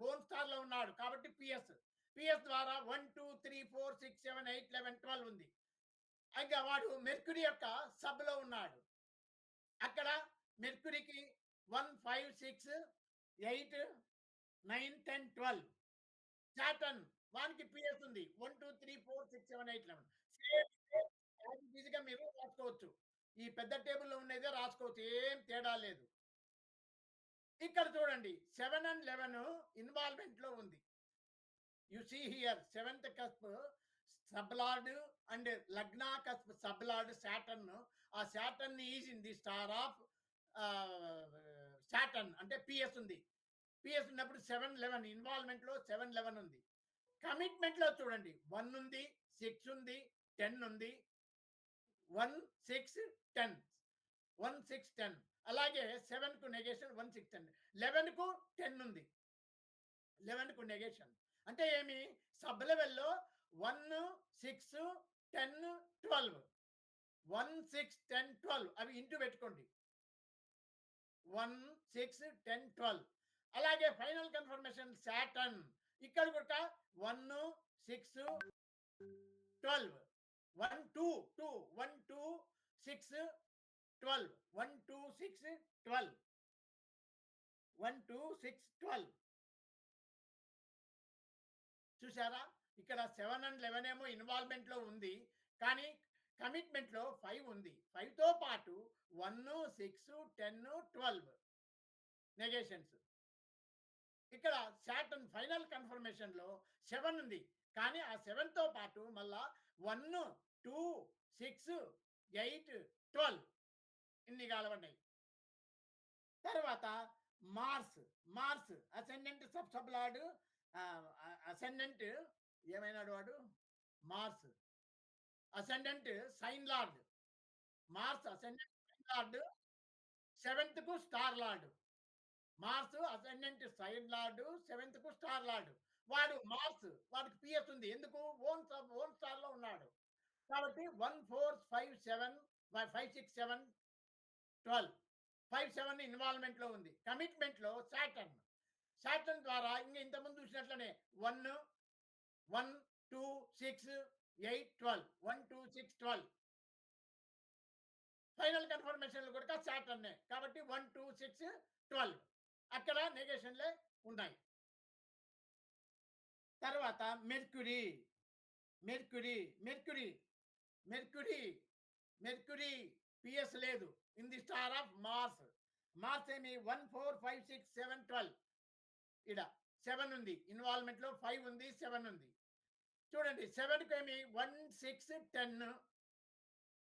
బోన్ స్టార్ లో ఉన్నాడు కాబట్టి పిఎస్. పిఎస్ ద్వారా 1, 2, 3, 4, 6, 7, 8, 11, 12 ఉంది. ఇంకా వాడు మెర్క్యూరీ యొక్క సబ్ లో ఉన్నాడు. అక్కడ మెర్క్యూరీకి 1, 5, 6, 8, 9, 10, 12. సాటర్న్ వానికి పిఎస్ ఉంది 1, 2, 3, 4, 6, 7, 8, 11. సేమ్ ఈజీగా మీరు రాసుకోవచ్చు. ఈ పెద్ద టేబుల్‌లో ఉండేదే రాసుకోవచ్చు. ఏం తేడా లేదు. ఇక్కడ చూడండి 7 అండ్ 11 ఇన్వాల్వ్‌మెంట్‌లో ఉంది. You see here seventh cusp sub lord and లగ్నా కస్ప్ సబ్ లార్డ్ సాటర్న్. ఆ Saturn is in the star of Saturn అంటే పిఎస్ ఉంది. పిఎస్ ఉన్నప్పుడు 7, 11 ఇన్వాల్వ్‌మెంట్‌లో 7, 11 ఉంది. కమిట్మెంట్‌లో చూడండి 1 ఉంది, 6 ఉంది, 10 ఉంది. 1, 6, 10 1, 6, 10. అలాగే 7కు నెగేషన్ 1, 6, 10. 11కు 10 ఉంది. 11కు నెగేషన్. అంటే ఏమి? సబ్ లెవెల్‌లో 1, 6, 10, 12. 1, 6, 10, 12 అవి ఇంటూ పెట్టుకోండి. 1, 6, 10, 12. అలాగే ఫైనల్ కన్ఫర్మేషన్ సాటర్న్. ఇక్కడ కూడా 1, 6, 12. 1, 2, 2, 1, 2, 6, 12. 1, 2, 6, 12. 1, 2, 6, 12. చూసారా? ఇక్కడ 7 అండ్ 11 ఏమో ఇన్వాల్వ్‌మెంట్‌లో ఉంది. కానీ కమిట్మెంట్‌లో 5 ఉంది. 5తో పాటు 1, 6, 10, 12 నెగేషన్స్. ఇక్కడ సాటర్న్ ఫైనల్ కన్ఫర్మేషన్‌లో 7 ఉంది. కానీ ఆ 7తో పాటు మళ్ళా 1, 2, 6, 8, 12 ఇన్ని కలవన్నాయి. తర్వాత Mars. Mars ascendant sub lord ascendant ఏమైనాడు వాడు? Mars. Ascendant sign lord. Mars ascendant sign lord. 7థ్‌కు star lord. Mars ascendant sign lord. 7థ్‌కు స్టార్ లార్డ్. వాడు మార్స్ వాడికి పిఎస్ ఉంది. ఎందుకు? ఓన్ స్టార్‌లో ఉన్నాడు. కాబట్టి 1, 4, 5, 7 5, 6, 7, 12. 5, 7 ఇన్వాల్వ్‌మెంట్‌లో ఉంది. కమిట్మెంట్‌లో సాటర్న్. సాటర్న్ ద్వారా ఇంతకుముందు చూసినట్లనే 1, 1, 2, 6, 8, 12. 1, 2, 6, 12. ఫైనల్ కన్ఫర్మేషన్‌లు కూడా సాటర్నే. కాబట్టి 1, 2, 6, 12. అక్కడ నెగేషన్‌లే ఉన్నాయి. తర్వాత Mercury. Mercury, Mercury, Mercury, Mercury PS లేదు. In the star of Mars. Mars ఏమి 1, 4, 5, 6, 7, 12. ఈడ 7 ఉంది. ఇన్వాల్వ్‌మెంట్‌లో 5 ఉంది. 7 ఉంది. చూడండి 7కి ఏమి 1, 6, 10.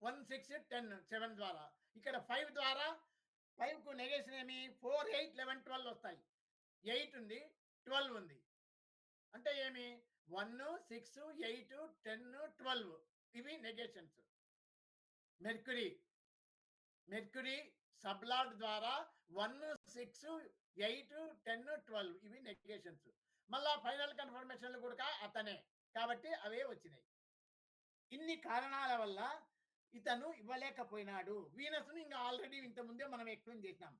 1, 6, 10 7 ద్వారా. ఇక్కడ 5 ద్వారా 5కు నెగేషన్ ఏమి 4, 8, 11, 12 వస్తాయి. 8 ఉంది. 12 ఉంది. అంటే ఏమి 1, 6, 8, 10, 12 ఇవి నెగేషన్స్. మెర్క్యూరీ. మెర్క్యూరీ సబ్‌లార్డ్ ద్వారా 1, 6, 8, 10, 12 ఇవి నెగేషన్స్. మళ్ళా ఫైనల్ కన్ఫర్మేషన్‌లు కూడా అతనే. కాబట్టి అవే వచ్చినాయి. ఇన్ని కారణాల వల్ల ఇతను ఇవ్వలేకపోయినాడు. వీనస్‌ని ఇంక ఆల్రెడీ ఇంతకుముందే మనం ఎక్స్‌ప్లెయిన్ చేసినాం.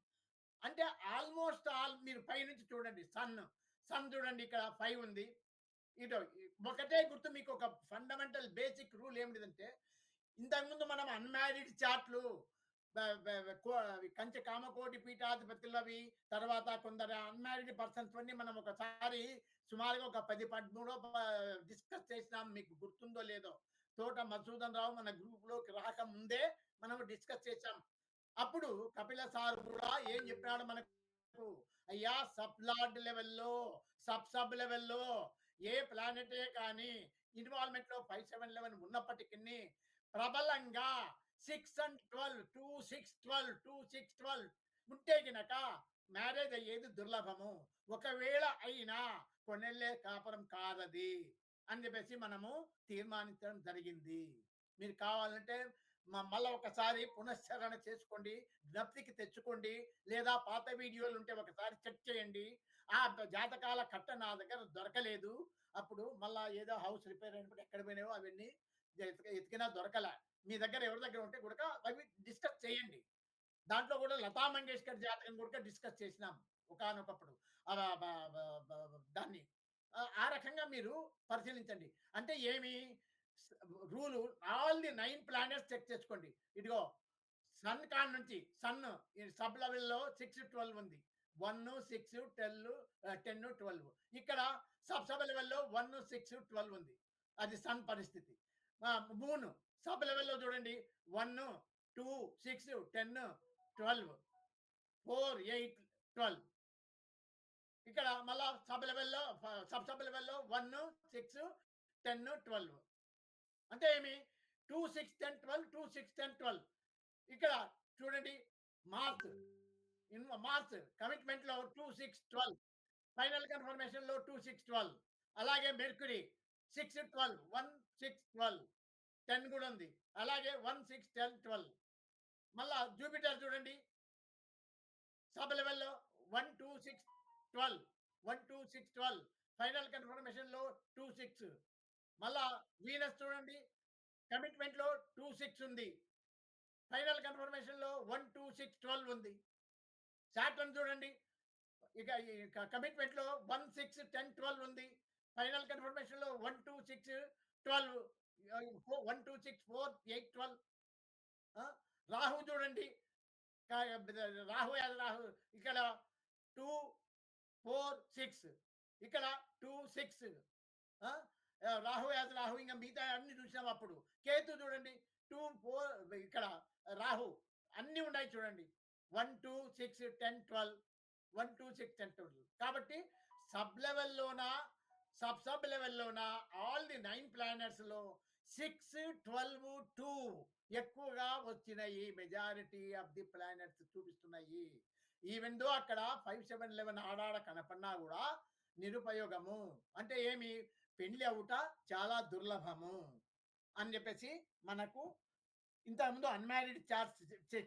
అంటే ఆల్‌మోస్ట్ ఆల్ మీరు పైనుంచి చూడండి సన్. సన్ చూడండి ఇక్కడ 5 ఉంది. ఇటో ఒకటే గుర్తు మీకు ఒక ఫండమెంటల్ బేసిక్ రూల్ ఏమిటిదంటే ఇంతకుముందు మనం అన్‌మ్యారిడ్ చార్ట్‌లు బ బ బ కో కంచె కామకోటి పీఠాధిపతులవి, తర్వాత కొందరు అన్‌మ్యారిడ్ పర్సన్స్‌వన్నీ మనం ఒకసారి సుమారుగా ఒక 10, 13 డిస్కస్ చేసినాం. మీకు గుర్తుందో లేదో. తోట మధుసూదన్ రావు మన గ్రూప్‌లోకి రాకముందే మనం డిస్కస్ చేసాం. అప్పుడు కపిల సార్ కూడా ఏం చెప్పినాడు మనకు? అయ్యా సబ్ లార్డ్ లెవెల్‌లో, సబ్ లెవెల్‌లో ఏ ప్లానెటే కానీ ఇన్వాల్వ్‌మెంట్‌లో 5, 7, 11 ఉన్నప్పటికిని ప్రబలంగా 6 అండ్ 12, 2, 6, 12, 2, 6, 12 ఉంటే గినక మ్యారేజ్ అయ్యేది దుర్లభము. ఒకవేళ అయినా కొన్నేళ్ళే కాపురం కాదది అని చెప్పేసి మనము తీర్మానించడం జరిగింది. మీరు కావాలంటే మళ్ళా ఒకసారి పునశ్చరణ చేసుకోండి. జ్ఞప్తికి తెచ్చుకోండి. లేదా పాత వీడియోలు ఉంటే ఒకసారి చెక్ చేయండి. ఆ జాతకాల కట్ట నా దగ్గర దొరకలేదు. అప్పుడు మళ్ళా ఏదో హౌస్ రిపేర్ అయినప్పుడు ఎక్కడ పోయినాయో అవన్నీ ఎతికినా దొరకలే. మీ దగ్గర ఎవరి దగ్గర ఉంటే గనుక అవి డిస్కస్ చేయండి. దాంట్లో కూడా లతా మంగేష్కర్ జాతకం కూడా డిస్కస్ చేసినాం ఒకానొకప్పుడు. ఆహ్, బ బ బ దాన్ని. ఆ రకంగా మీరు పరిశీలించండి. అంటే ఏమి స్ rule all the 9 planets check చేసుకోండి. ఇదిగో సన్ కాడ నుంచి సన్ ఈ సబ్ లెవెల్‌లో 6, 12 ఉంది. 1, 6, 10, 12. ఇక్కడ సబ్ లెవెల్‌లో 1, 6, 12 ఉంది. అది సన్ పరిస్థితి. మూన్ సబ్ లెవెల్‌లో చూడండి 1, 2, 6, 10, 12, 4, 8, 12. ఇక్కడ మళ్ళా సబ్ లెవెల్‌లో 1, 6, 10, 12. అంటే ఏమి 2, 6, 10, 12, 2, 6, 10, 12. ఇక్కడ చూడండి మార్స్ మార్స్ కమిట్మెంట్‌లో 2, 6, 12. ఫైనల్ కన్ఫర్మేషన్‌లో 2, 6, 12. అలాగే మెర్క్యూరీ 6, 12, 1, 6, 12. 10 కూడా ఉంది. అలాగే 1, 6, 10, 12. మళ్ళా జూపిటర్ చూడండి. సబ్ లెవెల్‌లో 1, 2, 6, 12. 1, 2, 6, 12. ఫైనల్ కన్ఫర్మేషన్‌లో 2, 6. మళ్ళా వీనస్ చూడండి. కమిట్మెంట్‌లో 2, 6 ఉంది. ఫైనల్ కన్ఫర్మేషన్‌లో 1, 2, 6, 12 ఉంది. సాటర్న్ చూడండి. ఇక ఈ కమిట్మెంట్‌లో 1, 6, 10, 12 ఉంది. ఫైనల్ కన్ఫర్మేషన్‌లో 1, 2, 6, 12 1, 2, 6, 4, 8, 12. ఆ! రాహు చూడండి. క రాహు యాజ్ రాహు ఇక్కడ 2, 4, 6 ఇక్కడ 2, 6 ఆ! రాహు యాజ్ రాహు ఇంక మిగతా అన్ని చూసాం అప్పుడు. కేతు చూడండి 2, 4 ఇక్కడ రాహు అన్నీ ఉన్నాయి చూడండి. 1, 2, 6, 10, 12 1, 2, 6, 10, 12 కాబట్టి సబ్ లెవెల్‌లోన సబ్ లెవెల్‌లోన ఆల్ ది 9 ప్లానెట్స్‌లో 6, 12, 2 ఎక్కువగా వచ్చినాయి. మెజారిటీ ఆఫ్ ది ప్లానెట్స్ చూపిస్తున్నాయి. ఈవెన్ దో అక్కడ 5, 7, 11 ఆడాడ కనపడినా గూడా నిరుపయోగము. అంటే ఏమి పెళ్లి అవుట చాలా దుర్లభము అని జెప్పేసి మనకు ఇంతకుముందు అన్‌మ్యారీడ్ చార్ట్స్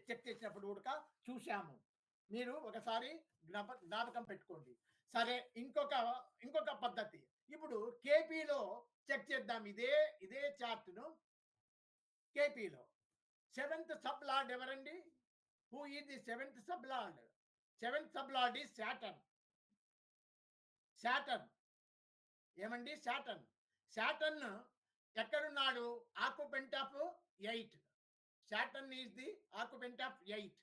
చెక్ చేసినప్పుడు గూడక చూసాము. మీరు ఒకసారి జ్ఞాపకం పెట్టుకోండి. సరే ఇంకొక పద్ధతి. ఇప్పుడు కేపీలో చెక్ చేద్దాం. ఇదే చార్ట్‌ను కేపీలో. సెవెంత్ సబ్ లార్డ్ ఎవరండి? Who is the seventh sub lord? Seventh sub lord is Saturn. Saturn ఏమండి? సాటర్న్. సాటర్న్ ఎక్కడున్నాడు? Occupant of 8. Saturn is the occupant of 8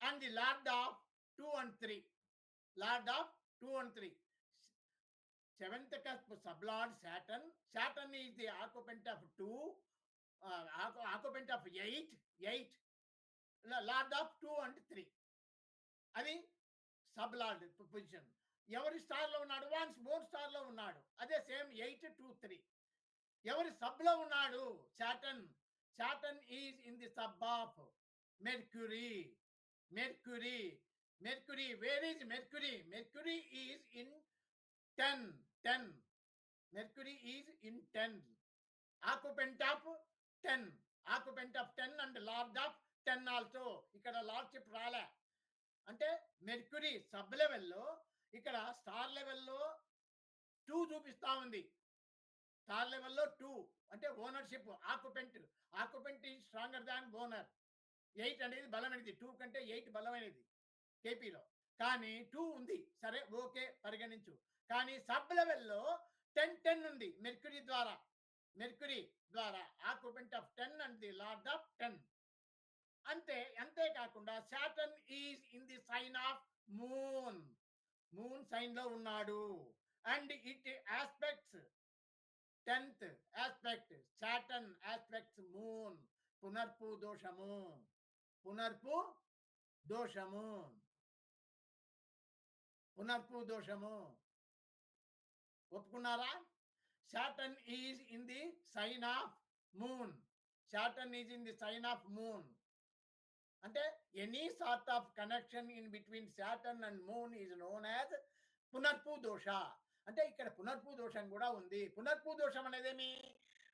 and the lord of 2 and 3. Lord of 2 and 3. Seventh cusp sublord Saturn. Saturn is the occupant of 2, occupant of 8, 8. Lord of 2 and 3. అది sub lord position. ఎవరి స్టార్‌లో ఉన్నాడు? Vance own స్టార్‌లో ఉన్నాడు. అదే same 8, 2, 3. ఎవరి సబ్‌లో ఉన్నాడు? Saturn. Saturn is in the sub of mercury. Mercury. Mercury. Where is Mercury? Mercury is in 10. 10. Mercury is in 10. Occupant of 10. Occupant of 10 and Lord of 10 also. ఇక్కడ lordship రాలే. అంటే mercury sub లెవెల్‌లో ఇక్కడ star లెవెల్‌లో 2 చూపిస్తా ఉంది. Star లెవెల్‌లో 2 అంటే ownership occupant. Occupant is stronger than owner. 8 అనేది బలమైనది. 2 కంటే 8 బలమైనది. కేపీలో కానీ 2 ఉంది. సరే ఓకే పరిగణించు. కానీ సబ్ లెవెల్‌లో 10, 10 ఉంది. మెర్క్యూరీ ద్వారా occupant of 10 and the lord of 10. అంతే కాకుండా Saturn is in the sign of Moon. Moon sign లో ఉన్నాడు. And it aspects 10th aspect Saturn aspects Moon. పునర్పు దోషము. పునర్పు దోషము. పునర్పు దోషము. ఒప్పుకున్నారా? Saturn is in the sign of Moon. Saturn is in the sign of Moon. అంటే any sort of connection in between Saturn and Moon is known as పునర్పు దోష. అంటే ఇక్కడ పునర్పు దోషం కూడా ఉంది. పునర్పు దోషం అనేదేమి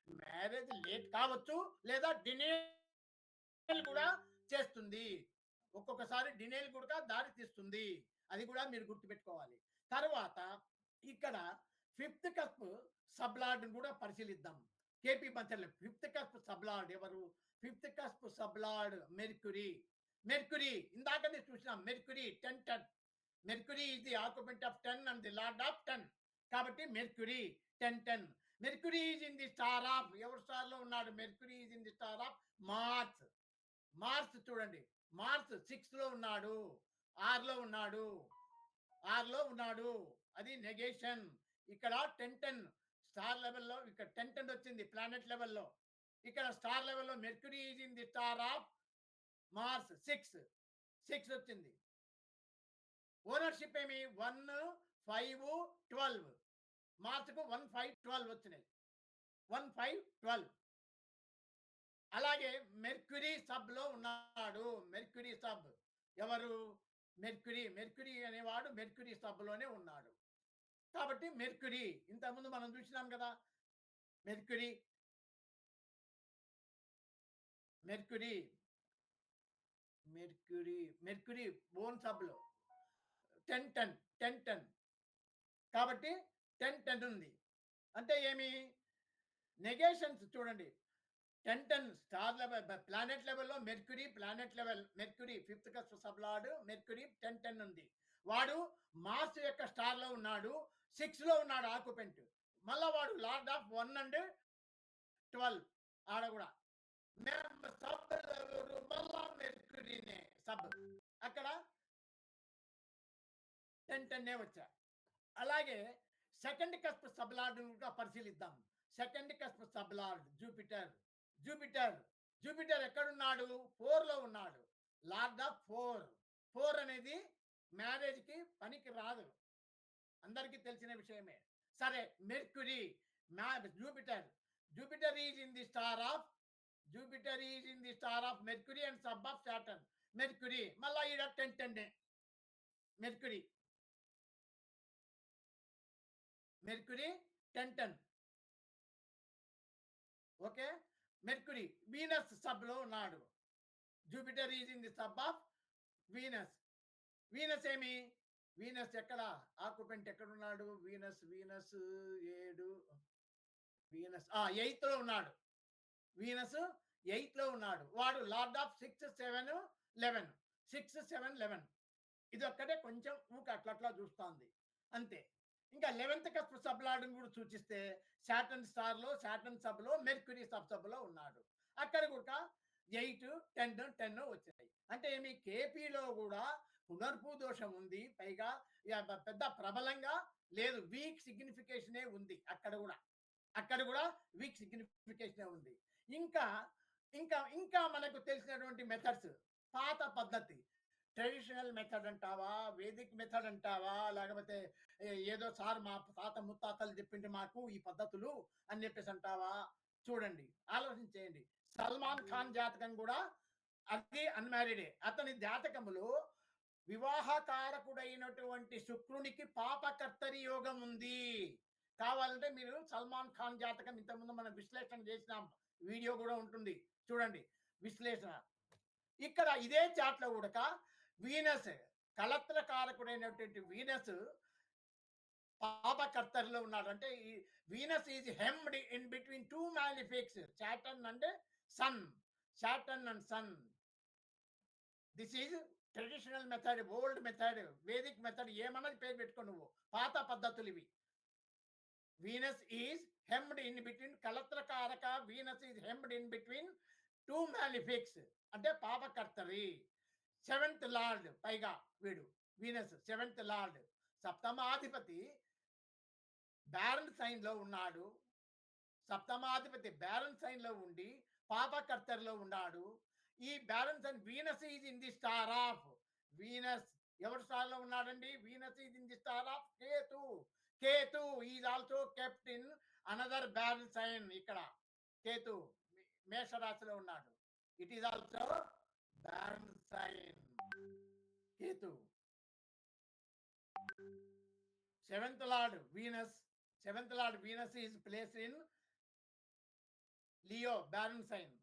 మ్యారేజ్ లేట్ కావచ్చు లేదా డినేల్ కూడా చేస్తుంది. ఒక్కొక్కసారి డినేల్ కూడా దారి తీస్తుంది. అది కూడా మీరు గుర్తుపెట్టుకోవాలి. తర్వాత ఇక్కడ ఫిఫ్త్ కస్ప్ సబ్లార్డ్ కూడా పరిశీలిద్దాం. కేపీ పంచర్లు ఫిఫ్త్ కస్ప్ సబ్లార్డ్ ఎవరు? Fifth cusp sub lord Mercury. Mercury ఇందాకనే చూసినాం. Mercury 10, 10. Mercury is the occupant of 10 and the lord of 10. కాబట్టి Mercury 10, 10. Mercury is in the star of ఎవరి స్టార్ లో ఉన్నాడు? Mercury is in the star of Mars. Mars చూడండి. Mars 6 లో ఉన్నాడు. 6 లో ఉన్నాడు. 6 లో ఉన్నాడు. అది నెగేషన్. ఇక్కడ 10, 10 స్టార్ లెవెల్లో ఇక్కడ 10, 10 వచ్చింది ప్లానెట్ లెవెల్లో. ఇక్కడ స్టార్ లెవెల్లో Mercury is in the star of Mars 6. 6 వచ్చింది. ఓనర్షిప్ ఏమి 1, 5, 12. మార్స్కు 1, 5, 12 వచ్చినాయి. 1, 5, 12. అలాగే మెర్క్యూరీ సబ్ లో ఉన్నాడు. మెర్క్యూరీ సబ్ ఎవరు? మెర్క్యూరీ అనేవాడు మెర్క్యూరీ సబ్ లోనే ఉన్నాడు. కాబట్టి మెర్క్యూరీ ఇంతకుముందు మనం చూసినాం కదా. మెర్క్యూరీ మెర్క్యూరీ, మెర్క్యూరీ ఓన్ సబ్‌లో 10, 10, 10, 10 కాబట్టి 10, 10 ఉంది. అంటే ఏమి? నెగేషన్స్ చూడండి. 10, 10 స్టార్ లెవెల్ ప్లానెట్ లెవెల్‌లో Mercury planet level Mercury fifth cusp sub lord Mercury 10, 10 ఉంది. వాడు మార్స్ యొక్క స్టార్‌లో ఉన్నాడు. 6లో ఉన్నాడు ఆక్యుపెంట్. మళ్ళా వాడు లార్డ్ ఆఫ్ 1 అండ్ 12 ఆడ గూడా. సబ్ ఎవరు? మళ్ళా మెర్క్యూరీనే సబ్. అక్కడ 10, 10 వచ్చా. అలాగే సెకండ్ కస్ప్ సబ్‌లార్డ్‌ని కూడా పరిశీలిద్దాం. Second cusp sublord Jupiter. Jupiter, Jupiter ఎక్కడున్నాడు? 4లో ఉన్నాడు. Lord of 4. 4 అనేది మ్యారేజ్‌కి పనికి రాదు. అందరికీ తెలిసిన విషయమే. సరే మెర్క్యూరీ, మ్యా Jupiter. Jupiter is in the star of Jupiter is in the star of Mercury and sub of Saturn. Mercury మళ్ళా ఈడ 10, 10 Mercury. Mercury 10, 10 okay. Mercury Venus సబ్‌లో ఉన్నాడు. Jupiter is in the sub of Venus. Venus ఏమి? Venus ఎక్కడ? Occupant ఎక్కడున్నాడు? Venus, Venus 7 Venus 8లో ఉన్నాడు. Venus 8లో ఉన్నాడు. వాడు లార్డ్ ఆఫ్ 6, 7, 11. 6, 7, 11 ఇదొక్కటే కొంచెం ఊక అట్లా చూస్తోంది. అంతే. ఇంకా 11థ్ కస్ప్ సబ్‌లార్డ్‌ని కూడా సూచిస్తే సాటర్న్ స్టార్‌లో, సాటర్న్ సబ్‌లో, మెర్క్యూరీ సబ్‌లో ఉన్నాడు. అక్కడ కూడా 8, 10, 10 వచ్చాయి. అంటే ఏమి కేపీలో కూడా పునర్పు దోషం ఉంది. పైగా పెద్ద ప్రబలంగా లేదు. వీక్ సిగ్నిఫికేషనే ఉంది అక్కడ కూడా. అక్కడ కూడా వీక్ సిగ్నిఫికేషనే ఉంది. ఇంకా, ఇంకా మనకు తెలిసినటువంటి మెథడ్స్ పాత పద్ధతి. ట్రెడిషనల్ మెథడ్ అంటావా? వేదిక్ మెథడ్ అంటావా? లేకపోతే ఏదో సార్ మా తాత ముత్తాతలు చెప్పిండ్రు మాకు ఈ పద్ధతులు అని చెప్పేసి అంటావా? చూడండి. ఆలోచించేయండి. సల్మాన్ ఖాన్ జాతకం కూడా అది అన్‌మ్యారీడే. అతని జాతకములో వివాహకారకుడైనటువంటి శుక్రునికి పాపకర్తరి యోగం ఉంది. కావాలంటే మీరు సల్మాన్ ఖాన్ జాతకం ఇంతకుముందు మనం విశ్లేషణ చేసినాం. వీడియో కూడా ఉంటుంది. చూడండి విశ్లేషణ. ఇక్కడ ఇదే చార్ట్‌లో గూడక వీనస్ కళత్రకారకుడైనటువంటి వీనస్ పాపకర్తరిలో ఉన్నాడు. అంటే ఈ Venus is hemmed in between 2 malefics Saturn and Sun. Saturn and Sun. This is traditional method, old method, Vedic method ఏమన్నది పేరు పెట్టుకో నువ్వు. పాత పద్ధతులు ఇవి. Venus is hemmed in between కళత్రకారక Venus is hemmed in between 2 malefics అంటే పాపకర్తరి. 7th లార్డ్ పైగా వీడు వీనస్ 7th లార్డ్ సప్తమాధిపతి బ్యారన్ సైన్‌లో ఉన్నాడు. సప్తమాధిపతి బ్యారన్ సైన్‌లో ఉండి పాపకర్తరిలో ఉన్నాడు. ఈ barren sign Venus is in the star of Venus ఎవరి స్టార్‌లో ఉన్నాడండి? Venus is in the star of Ketu. Ketu is also kept in another barren sign. ఇక్కడ కేతు మేషరాశిలో ఉన్నాడు. It is also barren sign. Ketu. 7th lord Venus. 7th lord Venus is placed in Leo barren sign.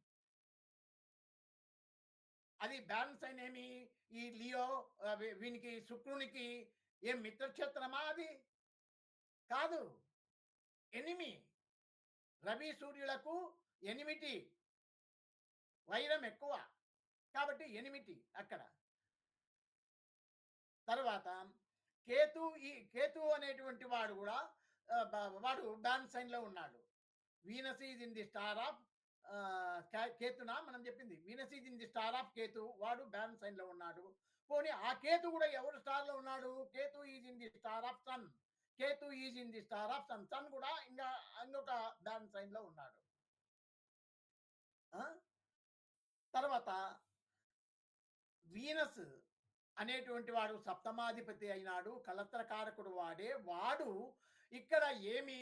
అది barren sign ఏమి? ఈ Leo వీనికి శుక్రునికి ఏం మిత్రక్షేత్రమా అది? కాదు. ఎనిమి. రవి సూర్యులకు ఎనిమిటి. వైరం ఎక్కువ. కాబట్టి ఎనిమిటి అక్కడ. తర్వాత కేతు అనేటువంటి వాడు కూడా వాడు బ్యారన్ సైన్‌లో ఉన్నాడు. Venus is in the star of కేతునా మనం చెప్పింది. Venus is in the star of Ketu. వాడు బ్యారన్ సైన్‌లో ఉన్నాడు. పోనీ ఆ కేతు కూడా ఎవరు స్టార్‌లో ఉన్నాడు? Ketu is in the star of sun. Ketu is in the star of sun. Sun కూడా ఇంకొక బ్యారన్ సైన్‌లో ఉన్నాడు. తర్వాత వీనస్ అనేటువంటి వాడు సప్తమాధిపతి అయినాడు. కలత్రకారకుడు వాడే. వాడు ఇక్కడ ఏమి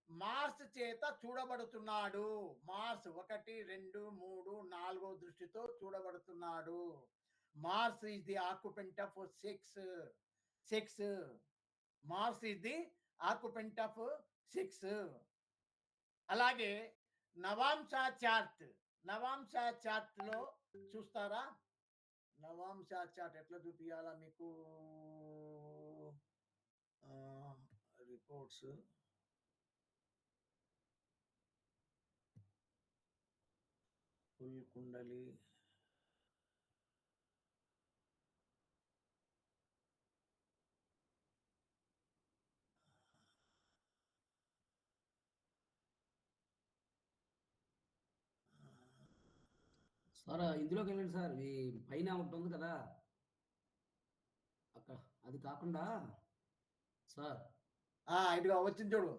మార్స్ చేత చూడబడుతున్నాడు. మార్స్ 1, 2, 3, 4 దృష్టితో చూడబడుతున్నాడు. Mars is the occupant of 6. Mars is the occupant of 6. అలాగే నవాంశ చార్ట్. నవాంశ చార్ట్‌లో చూస్తారా? నవాంశ చాట్ ఎట్లా చూపియాలా మీకు? రిపోర్ట్స్ ఫుల్ కుండలి సార్ ఇందులోకి వెళ్ళండి సార్. ఈ పైన ఒకటి ఉంది కదా, అక్కడ అది కాకుండా సార్. ఇదిగో వచ్చింది చూడు.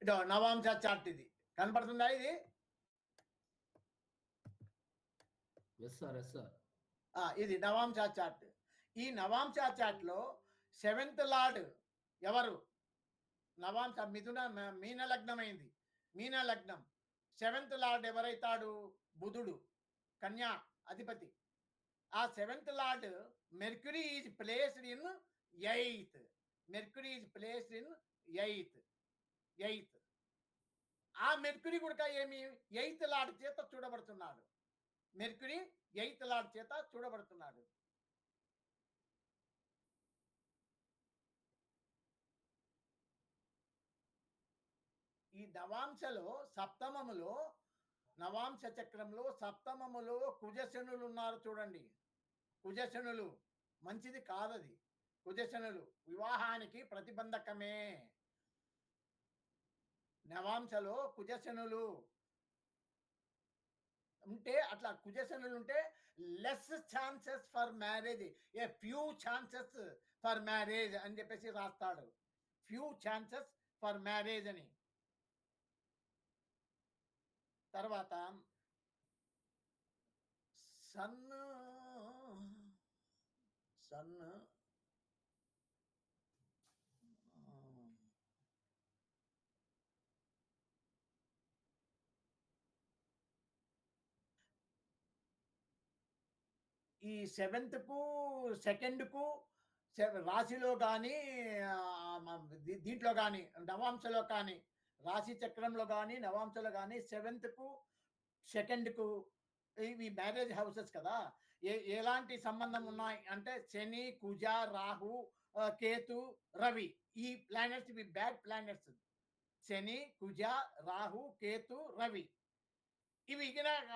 ఇదో నవాంశ చార్ట్ ఇది కనపడుతుందా ఇది? Yes sir, yes sir. ఇది నవాంశ చార్ట్. ఈ నవాంశ చార్ట్లో సెవెంత్ లార్డ్ ఎవరు? నవాంశ మిథున మీన లగ్నం అయింది. మీన లగ్నం సెవెంత్ లార్డ్ ఎవరైతాడు? బుధుడు, కన్యా అధిపతి. ఆ seventh lord mercury is placed in eighth. Mercury is placed in eighth. ఆ మెర్క్యూరీ కూడా ఏమి ఎయిత్ లార్డ్ చేత చూడబడుతున్నాడు. మెర్క్యూరీ ఎయిత్ లార్డ్ చేత చూడబడుతున్నాడు. ఈ నవాంశలో సప్తమములో, నవాంశ చక్రంలో సప్తమములో కుజశనులు ఉన్నారు చూడండి. కుజశనులు మంచిది కాదది. కుజశనులు వివాహానికి ప్రతిబంధకమే. నవాంశలో కుజశనులు ఉంటే, అట్లా కుజశనులు ఉంటే less chances for marriage, a few chances for marriage అని చెప్పేసి రాస్తాడు. ఫ్యూ ఛాన్సెస్ ఫర్ మ్యారేజ్ అని. తర్వాత సన్ ఈ సెవెంత్కు సెకండ్కు రాశిలో కానీ దీంట్లో కానీ నవాంశలో కానీ, రాశి చక్రంలో కానీ నవాంశలో కానీ సెవెంత్కు సెకండ్కు ఇవి మ్యారేజ్ హౌసెస్ కదా. ఎలాంటి సంబంధం ఉన్నాయి అంటే శని, కుజ, రాహు, కేతు, రవి. ఈ ప్లానెట్స్ ఇవి బ్యాడ్ ప్లానెట్స్. శని, కుజ, రాహు, కేతు, రవి ఇవి ఇగినాక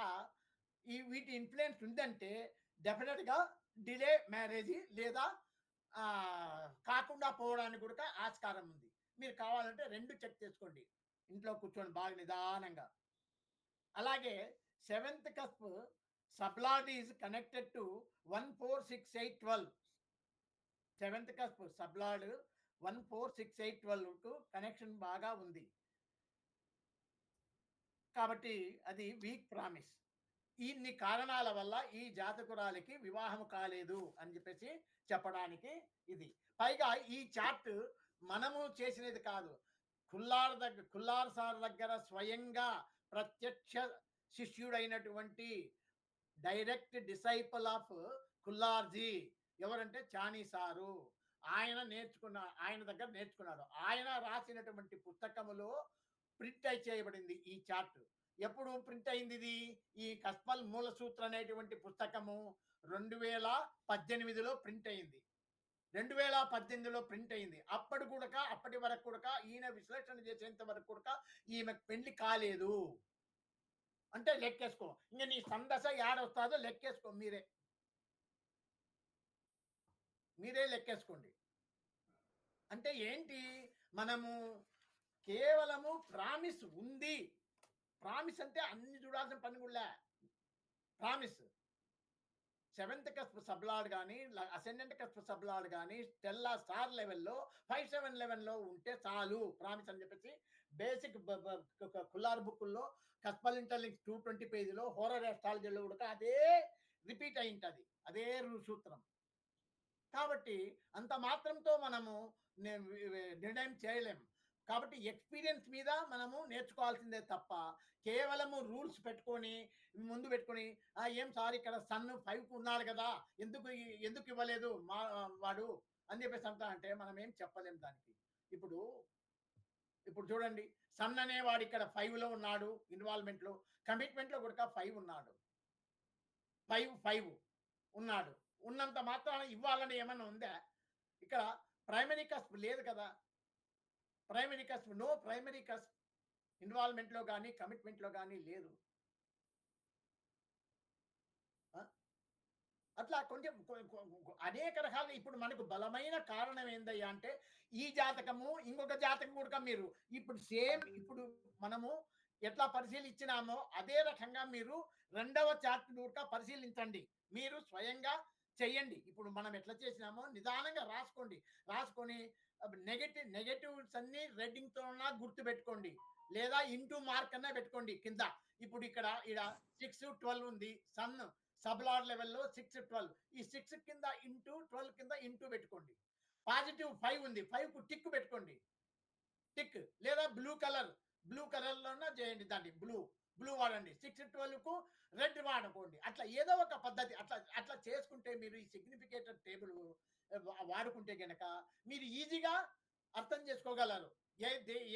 వీటి ఇన్ఫ్లుయెన్స్ ఉందంటే డెఫినెట్గా డిలే మ్యారేజ్ లేదా కాకుండా పోవడానికి కూడా ఆస్కారం ఉంది. మీరు కావాలంటే రెండు చెక్ చేసుకోండి ఇంట్లో కూర్చొని బాగా నిదానంగా. అలాగే seventh cusp sublord is connected to 1468112. Seventh cusp sublord 1468112 connection బాగా ఉంది కాబట్టి అది వీక్ ప్రామిస్. ఇన్ని కారణాల వల్ల ఈ జాతకురాలికి వివాహం కాలేదు అని చెప్పేసి చెప్పడానికి ఇది. పైగా ఈ చార్ట్ మనము చేసినది కాదు. ఖుల్లార్ సార్ దగ్గర స్వయంగా ప్రత్యక్ష శిష్యుడైనటువంటి డైరెక్ట్ డిసైపుల్ ఆఫ్ ఖుల్లార్జీ ఎవరంటే చానీ సారు. ఆయన దగ్గర నేర్చుకున్నాడు. ఆయన రాసినటువంటి పుస్తకములో ప్రింట్ చేయబడింది ఈ చార్ట్. ఎప్పుడు ప్రింట్ అయింది ఇది? ఈ కస్పల్ మూల సూత్ర అనేటువంటి పుస్తకము 2018లో ప్రింట్ అయింది. 2018లో ప్రింట్ అయింది. అప్పటి వరకు కూడా ఈయన విశ్లేషణ చేసేంత వరకు కూడా ఈమెకు పెళ్లి కాలేదు అంటే లెక్కేసుకో. ఇంకా నీ సందశ ఏడొస్తాదో లెక్కేసుకో. మీరే లెక్కేసుకోండి. అంటే ఏంటి, మనము కేవలము ప్రామిస్ ఉంది. ప్రామిస్ అంటే అన్ని చూడాల్సిన పని కూడా. ప్రామిస్ సెవెంత్ కస్ప్ సబ్లార్డ్ కానీ, అసెండెంట్ కస్ప్ సబ్లార్డ్ కానీ స్టెల్లా స్టార్ లెవెల్లో 5-7 లెవెల్లో ఉంటే చాలు ప్రామిస్ అని చెప్పేసి బేసిక్ కుల్లార్ బుక్కుల్లో కస్పల్ ఇంటర్లింక్ 220 పేజీలో హోరర్ ఎస్ట్రాలజీలో కూడా అదే రిపీట్ అయి ఉంటుంది, అదే సూత్రం. కాబట్టి అంత మాత్రంతో మనము నిర్ణయం చేయలేము. కాబట్టి ఎక్స్పీరియన్స్ మీద మనము నేర్చుకోవాల్సిందే తప్ప కేవలము రూల్స్ ముందు పెట్టుకొని ఏం సార్ ఇక్కడ సన్ 5 ఉన్నాడు కదా, ఎందుకు ఇవ్వలేదు వాడు అని చెప్పేసి అంటే మనం ఏం చెప్పలేము దానికి. ఇప్పుడు చూడండి, సన్ అనేవాడు ఇక్కడ 5లో ఉన్నాడు, ఇన్వాల్వ్మెంట్లో, కమిట్మెంట్లో కూడా 5 ఉన్నాడు, 5 ఉన్నాడు. ఉన్నంత మాత్రాన ఇవ్వాలని ఏమన్నా ఉందా? ఇక్కడ ప్రైమరీ కస్ప్ లేదు కదా! Primary cusp no primary cusp ఇన్వాల్వ్‌మెంట్‌లో గాని, కమిట్మెంట్‌లో గాని లేదు. ఆ! అట్లా కొంచెం అనేక రకాలుగా ఇప్పుడు మనకు బలమైన కారణం ఏందయ్యా అంటే, ఈ జాతకము, ఇంకొక జాతకం కూడక మీరు ఇప్పుడు సేమ్ ఇప్పుడు మనము ఎట్లా పరిశీలించినామో, అదే రకంగా మీరు రెండవ చార్ట్‌ని కూడక పరిశీలించండి. మీరు స్వయంగా చెయ్యండి. ఇప్పుడు మనం ఎట్లా చేసినామో నిదానంగా రాసుకోండి. రాసుకొని నెగెటివ్స్ అన్నీ రెడ్డింగ్‌తోనా గుర్తుపెట్టుకోండి. లేదా ఇంటూ మార్క్ అన్నా పెట్టుకోండి కింద. ఇప్పుడు ఇక్కడ 6, 12 ఉంది. సన్ సబ్‌లార్డ్ లెవెల్‌లో 6, 12 ఈ 6 కింద ఇంటూ 12 కింద ఇంటూ పెట్టుకోండి. పాజిటివ్ 5 ఉంది. 5కు టిక్ పెట్టుకోండి. టిక్ లేదా బ్లూ కలర్‌లోన చేయండి దాన్ని. బ్లూ వాడండి. 6, 12కు రెడ్ వాడుకోండి. అట్లా ఏదో ఒక పద్ధతి అట్లా చేసుకుంటే మీరు ఈ సిగ్నిఫికేటర్ టేబుల్ వాడుకుంటే గనక మీరు ఈజీగా అర్థం చేసుకోగలరు.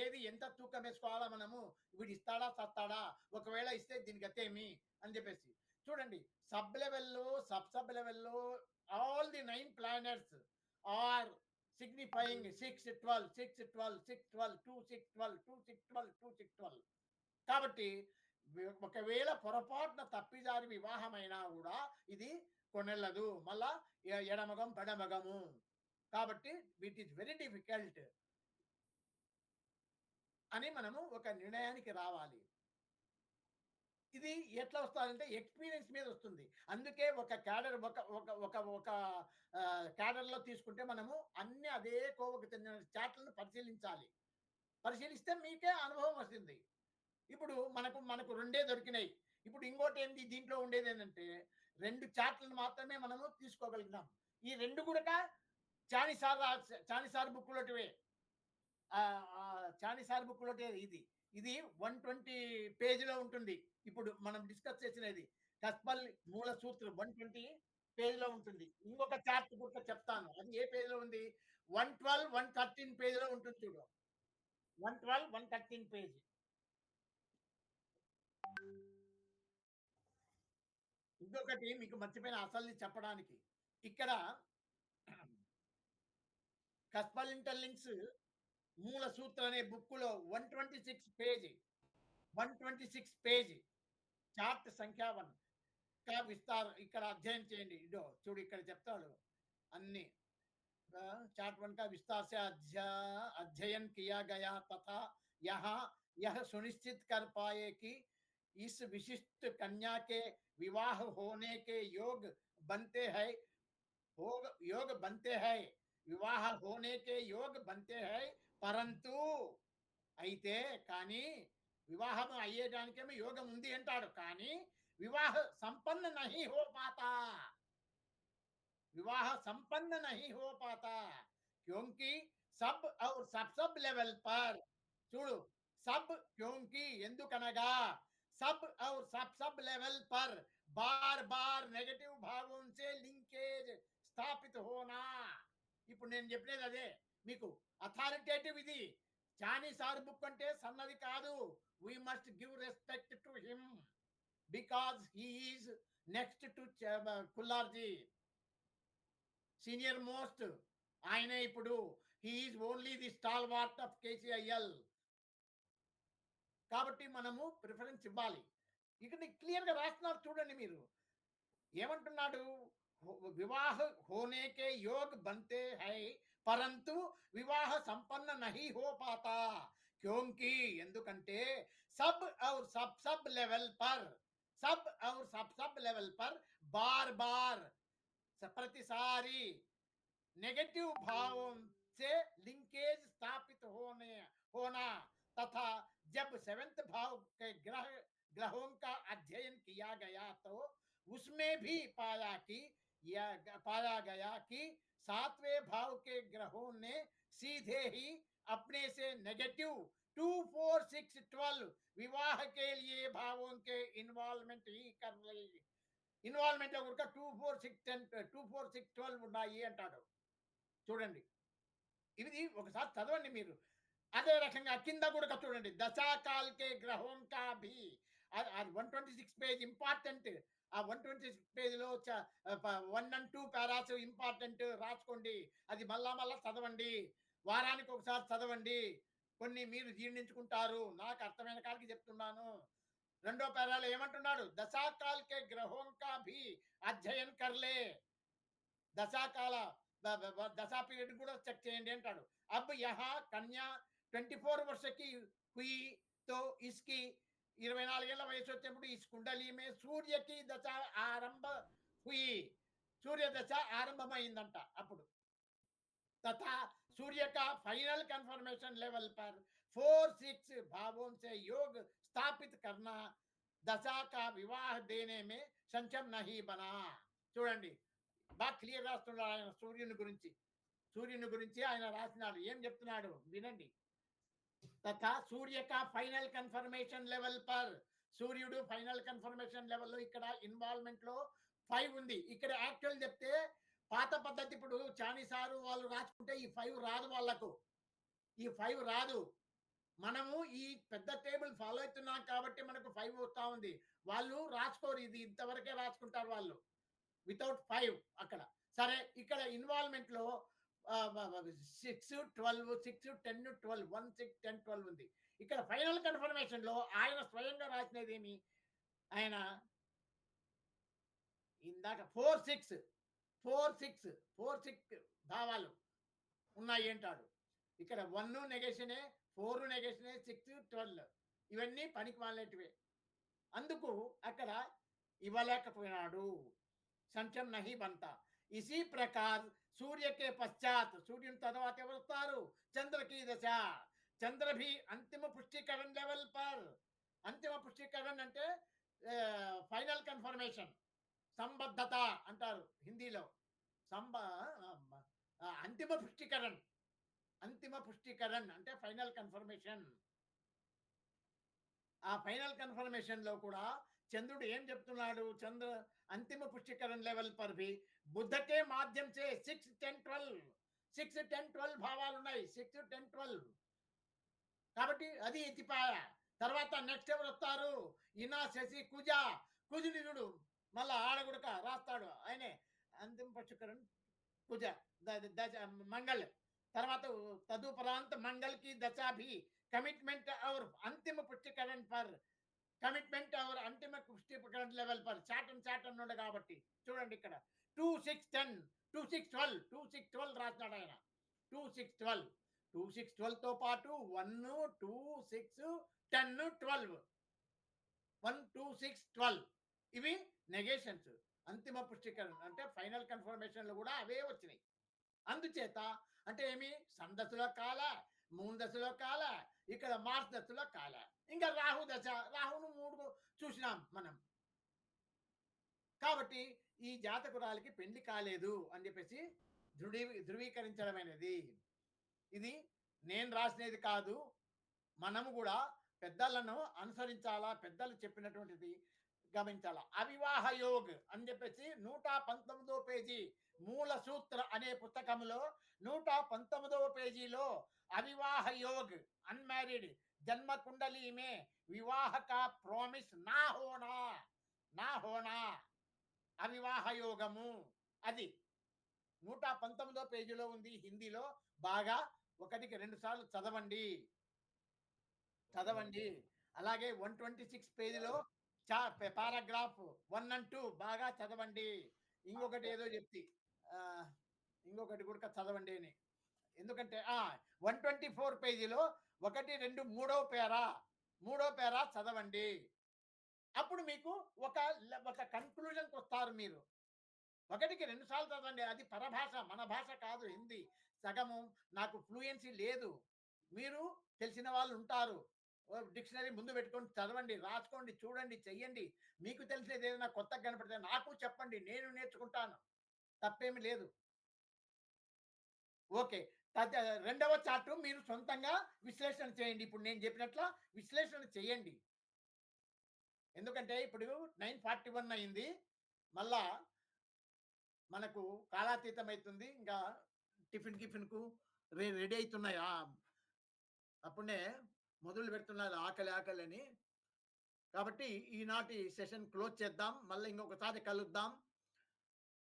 ఏది ఎంత తూకం వేసుకోవాలా మనము, వీడు ఇస్తాడా సత్తాడా, ఒకవేళ ఇస్తే దీని గతేమి అని చెప్పేసి. చూడండి సబ్ లెవెల్‌లో all the 9 planets are signifying 6, 12, 6, 12, 6, 12, 2, 6, 12, 2, 6, 12, 2, 6, 12. కాబట్టి ఒకవేళ పొరపాటున తప్పిదారి వివాహమైనా కూడా ఇది కొనెల్లదు. మళ్ళా ఎడమగం పెడమగము. కాబట్టి ఇట్ ఈస్ వెరీ డిఫికల్ట్ అని మనము ఒక నిర్ణయానికి రావాలి. ఇది ఎట్లా వస్తాదంటే ఎక్స్‌పీరియన్స్ మీద వస్తుంది. అందుకే ఒక క్యాడర్ ఒక ఒక ఒక ఒక క్యాడర్‌లో తీసుకుంటే మనము అన్నీ అదే కోవకు చెందిన చార్ట్‌లను పరిశీలించాలి. పరిశీలిస్తే మీకే అనుభవం వస్తుంది. ఇప్పుడు మనకు రెండే దొరికినాయి. ఇప్పుడు ఇంకోటేంది దీంట్లో ఉండేదేంటంటే 2 చార్ట్‌లను మాత్రమే మనము తీసుకోగలుగుతాం. ఈ 2 కూడక చాని సార్ బుక్‌లోటివే. చానిసార్ బుక్‌లోటే ఇది. ఇది 120 పేజ్‌లో ఉంటుంది. ఇప్పుడు మనం డిస్కస్ చేసినది. కస్పల్ మూల సూత్రం 120 పేజ్‌లో ఉంటుంది. ఇంకొక చార్ట్ కూడా చెప్తాను. అది ఏ పేజ్‌లో ఉంది? 112, 113 పేజ్‌లో ఉంటుంది చూడు. 112, 113 పేజ్. ఇంకొకటి మీకు మర్చిపోయిన అసలుది చెప్పడానికి. ఇక్కడ కస్పల్ ఇంటర్లింక్స్ మూల సూత్రం అనే బుక్కులో 126 పేజ్. 126 పేజ్. చార్ట్ సంఖ్య 1. ఇంకా విస్తారం ఇక్కడ అధ్యయనం చేయండి. ఇదో చూడు ఇక్కడ చెప్తాడు అన్ని। चार्ट 1 का विस्तार से अध्ययन किया गया तथा यहाँ यह सुनिश्चित कर पाए कि इस विशिष्ट कन्या के विवाह होने के योग बनते हैं विवाह होने के योग बनते हैं परंतु అయితే కానీ వివాహం అయ్యేదానికేమో యోగం ఉంది అంటాడు కానీ विवाह संपन्न नहीं हो पाता विवाह संपन्न नहीं हो पाता क्योंकि सब लेवल पर చూడు सब क्योंकि ఎందుకనగా सब और सब लेवल पर बार बार नेगेटिव भावों से लिंकेज स्थापित होना ఇప్పుడు నేను చెప్పేది అదే మీకు అథారిటేటివ్ ఇది చానీ సార్ బుక్ అంటే సన్నది కాదు we must give respect to him because he is next to Kullarji senior most ఆయనే ఇప్పుడు he is only the stalwart of KCIL కాబట్టి మనము ప్రిఫరెన్స్ ఇవ్వాలి ఇక్కడ క్లియర్గా రాస్తున్నారు చూడండి మీరు ఏమంటున్నాడు వివాహ హోనేకే యోగ్ బంతే హై పరంతు వివాహ సంపన్న నహీ హో పాతా క్యోంకి ఎందుకంటే సబ్ ఔర్ సబ్ లెవెల్ పర్ సబ్ లెవెల్ పర్ బార్ బార్ ప్రతిసారి नेगेटिव भावों से लिंकेज स्थापित होना तथा जब सेवेंथ भाव के ग्रहों का अध्ययन किया गया तो उसमें भी पाया गया कि सातवें भाव के ग्रहों ने सीधे ही अपने से नेगेटिव 2, 4, 6, 12 विवाह के लिए भावों के इन्वॉल्वमेंट ही कर रही ఇన్వాల్వ్మెంట్ లో కూడా 2, 4, 6, 10 2, 4, 6, 12 ఉన్నాయి అంటాడు చూడండి ఇది ఒకసారి చదవండి మీరు అదే రకంగా కింద కూడా చూడండి దశాకాల్ కే గ్రహం కా భీ అది 126 పేజ్ ఇంపార్టెంట్ ఆ 126 పేజీలో 1 అండ్ 2 పారాస్ ఇంపార్టెంట్ రాసుకోండి. అది మళ్ళా మళ్ళా చదవండి. వారానికి ఒకసారి చదవండి. కొన్ని మీరు జీర్ణించుకుంటారు. నాకు అర్థమైన కాడికి చెప్తున్నాను. రెండో పారాలో ఏమంటున్నాడు? దశాకాల్ కే గ్రహోं का भी అధ్యయన్ కర్ లే. దశాకాల దశా పీరియడ్ కూడా చెక్ చేయండి అంటాడు. అబ్ యహా కన్యా 24 वर्ष की हुई तो इसकी 24 ఏళ్ల వయసు వచ్చేప్పుడు ఈ కుండలి మే సూర్యకి దశ ఆరంభ హుయి. సూర్య దశ ఆరంభమైందంట అప్పుడు. तथा सूर्य का फाइनल कंफर्मेशन लेवल पर 4-6 भावों से योग स्थापित करना दशा का विवाह देने में संचम नहीं बना. చూడండి బాగా క్లియర్ రాస్తున్నాడు ఆయన సూర్యుని గురించి ఆయన రాసినాడు. ఏం చెప్తున్నాడు వినండి. తథా సూర్య కా ఫైనల్ కన్ఫర్మేషన్ లెవెల్ పర్, సూర్యుడు ఫైనల్ కన్ఫర్మేషన్ లెవెల్లో ఇక్కడ ఇన్వాల్వ్మెంట్ లో 5 ఉంది. ఇక్కడ యాక్చువల్ చెప్తే పాత పద్ధతి ఇప్పుడు చానిసారు వాళ్ళు రాసుకుంటే ఈ 5 రాదు వాళ్ళకు. ఈ 5 రాదు. మనము ఈ పెద్ద టేబుల్ ఫాలో అవుతున్నాం కాబట్టి మనకు 5 వస్తా ఉంది. వాళ్ళు రాసుకోరు, ఇది ఇంతవరకే రాసుకుంటారు వాళ్ళు వితౌట్ 5 అక్కడ. సరే ఇక్కడ ఇన్వాల్వ్మెంట్ లో 6, 12, 6, 10, 12, 1, 6, 10, 12 ఉంది. ఇక్కడ ఫైనల్ కన్ఫర్మేషన్ లో ఆయన స్వయంగా రాసినది ఏమి? ఆయన ఇందాక 4, 6 భావాలు ఉన్నాయి అంటాడు. ఇక్కడ 1 నెగేషనే, 4 నెగేషనే, 6, 12 ఇవన్నీ పనికి మాలేటివే. అందుకు అక్కడ ఇవ్వలేకపోయినాడు. సంచం నహి బంతా. ఇసి ప్రకార్ సూర్య కే పశ్చాత్, సూర్యుని తర్వాత ఎవరు వస్తారు? చంద్ర की దశ. చంద్ర भी అంతిమ పుష్టికరణ లెవెల్ పర్. అంతిమ పుష్టికరణ అంటే ఫైనల్ కన్ఫర్మేషన్, సంబద్ధత అంటారు హిందీలో. అంతిమ పుష్టికరణ్. అంతిమ పుష్టికరణ్ అంటే ఫైనల్ కన్ఫర్మేషన్. ఆ ఫైనల్ కన్ఫర్మేషన్ లో కూడా చంద్రుడు ఏం చెప్తున్నాడు? చంద్ర అంతిమ పుష్టికరణ లెవెల్ పర్ भी బుద్ధ के माध्यम से 6, 10, 12 6, 10, 12 భావాలు ఉన్నాయి. 6, 10, 12 కాబట్టి అది ఎత్తిపాయ. తర్వాత నెక్స్ట్ ఎవరు వస్తారు? ఇనా శశి కుజ. కుజుని చూడు మళ్ళా ఆడగుడక రాస్తాడు ఆయనే. అంతిమ పుష్టికరణ కుజ మంగళ. తర్వాత తదుపరాంత మంగళ की दशा भी कमिटमेंट और अंतिम पुष्टिकरण पर, కమిట్మెంట్ అవర్ అంతిమ పుష్టికరణ లెవెల్ పర్ చాటన్ ఉండే కాబట్టి చూడండి ఇక్కడ 2, 6, 10, 2, 6, 12, 2, 6, 12 రాసినాడు ఆయన. 2, 6, 12, 2, 6, 12 తో పాటు 1, 2, 6, 10, 12, 1, 2, 6, 12 ఇవి నెగేషన్స్. అంతిమ పుష్టికరణ అంటే ఫైనల్ కన్ఫర్మేషన్ లో కూడా అవే వచ్చినాయి. అందుచేత అంటే ఏమి? సన్ దశలో కాల, మూన్ దశలో కాల, ఇక్కడ మార్స్ దశలో కాల, ఇంకా రాహు దశ. రాహును 3 చూసినాం మనం. కాబట్టి ఈ జాతకురాలికి పెళ్లి కాలేదు అని చెప్పేసి ధృవీకరించడమైనది. ఇది నేను రాసినది కాదు. మనము కూడా పెద్దలను అనుసరించాలా, పెద్దలు చెప్పినటువంటిది గమనించాలా. అవివాహ యోగ్ అని చెప్పేసి 119వ పేజీ మూల సూత్ర అనే పుస్తకంలో 119వ పేజీలో అవివాహ యోగ్, అన్మ్యారీడ్ జన్మ కుండలి మే వివాహ కా ప్రామిస్ నా హోనా అవివాహ యోగము అది 119వ పేజీలో ఉంది హిందీలో. బాగా 1కి 2 సార్లు చదవండి. అలాగే 126 పేజీలో పారాగ్రాఫ్ 1 and 2 బాగా చదవండి. ఇంకొకటి ఏదో చెప్తి ఇంకొకటి కూడా చదవండి అని. ఎందుకంటే 124 పేజీలో 1, 2, మూడో పేరా చదవండి. అప్పుడు మీకు ఒక కన్క్లూజన్కి వస్తారు మీరు. 1కి 2 సార్లు చదవండి. అది పరభాష, మన భాష కాదు హిందీ. సగము నాకు ఫ్లూయెన్సీ లేదు. మీరు తెలిసిన వాళ్ళు ఉంటారు. డిక్షనరీ ముందు పెట్టుకొని చదవండి, రాసుకోండి, చూడండి, చెయ్యండి. మీకు తెలిసేది ఏదైనా కొత్తగా కనపడితే నాకు చెప్పండి, నేను నేర్చుకుంటాను. తప్పేమి లేదు. ఓకే. రెండవ చార్టు మీరు సొంతంగా విశ్లేషణ చేయండి. ఇప్పుడు నేను చెప్పినట్ల విశ్లేషణ చేయండి. ఎందుకంటే ఇప్పుడు 9:41 అయింది. మళ్ళా మనకు కాలాతీతం అవుతుంది. ఇంకా టిఫిన్కు రెడీ అవుతున్నాయి. అప్పుడే మొదలు పెడుతున్నారు ఆకలి అని. కాబట్టి ఈనాటి సెషన్ క్లోజ్ చేద్దాం. మళ్ళీ ఇంకొకసారి కలుద్దాం.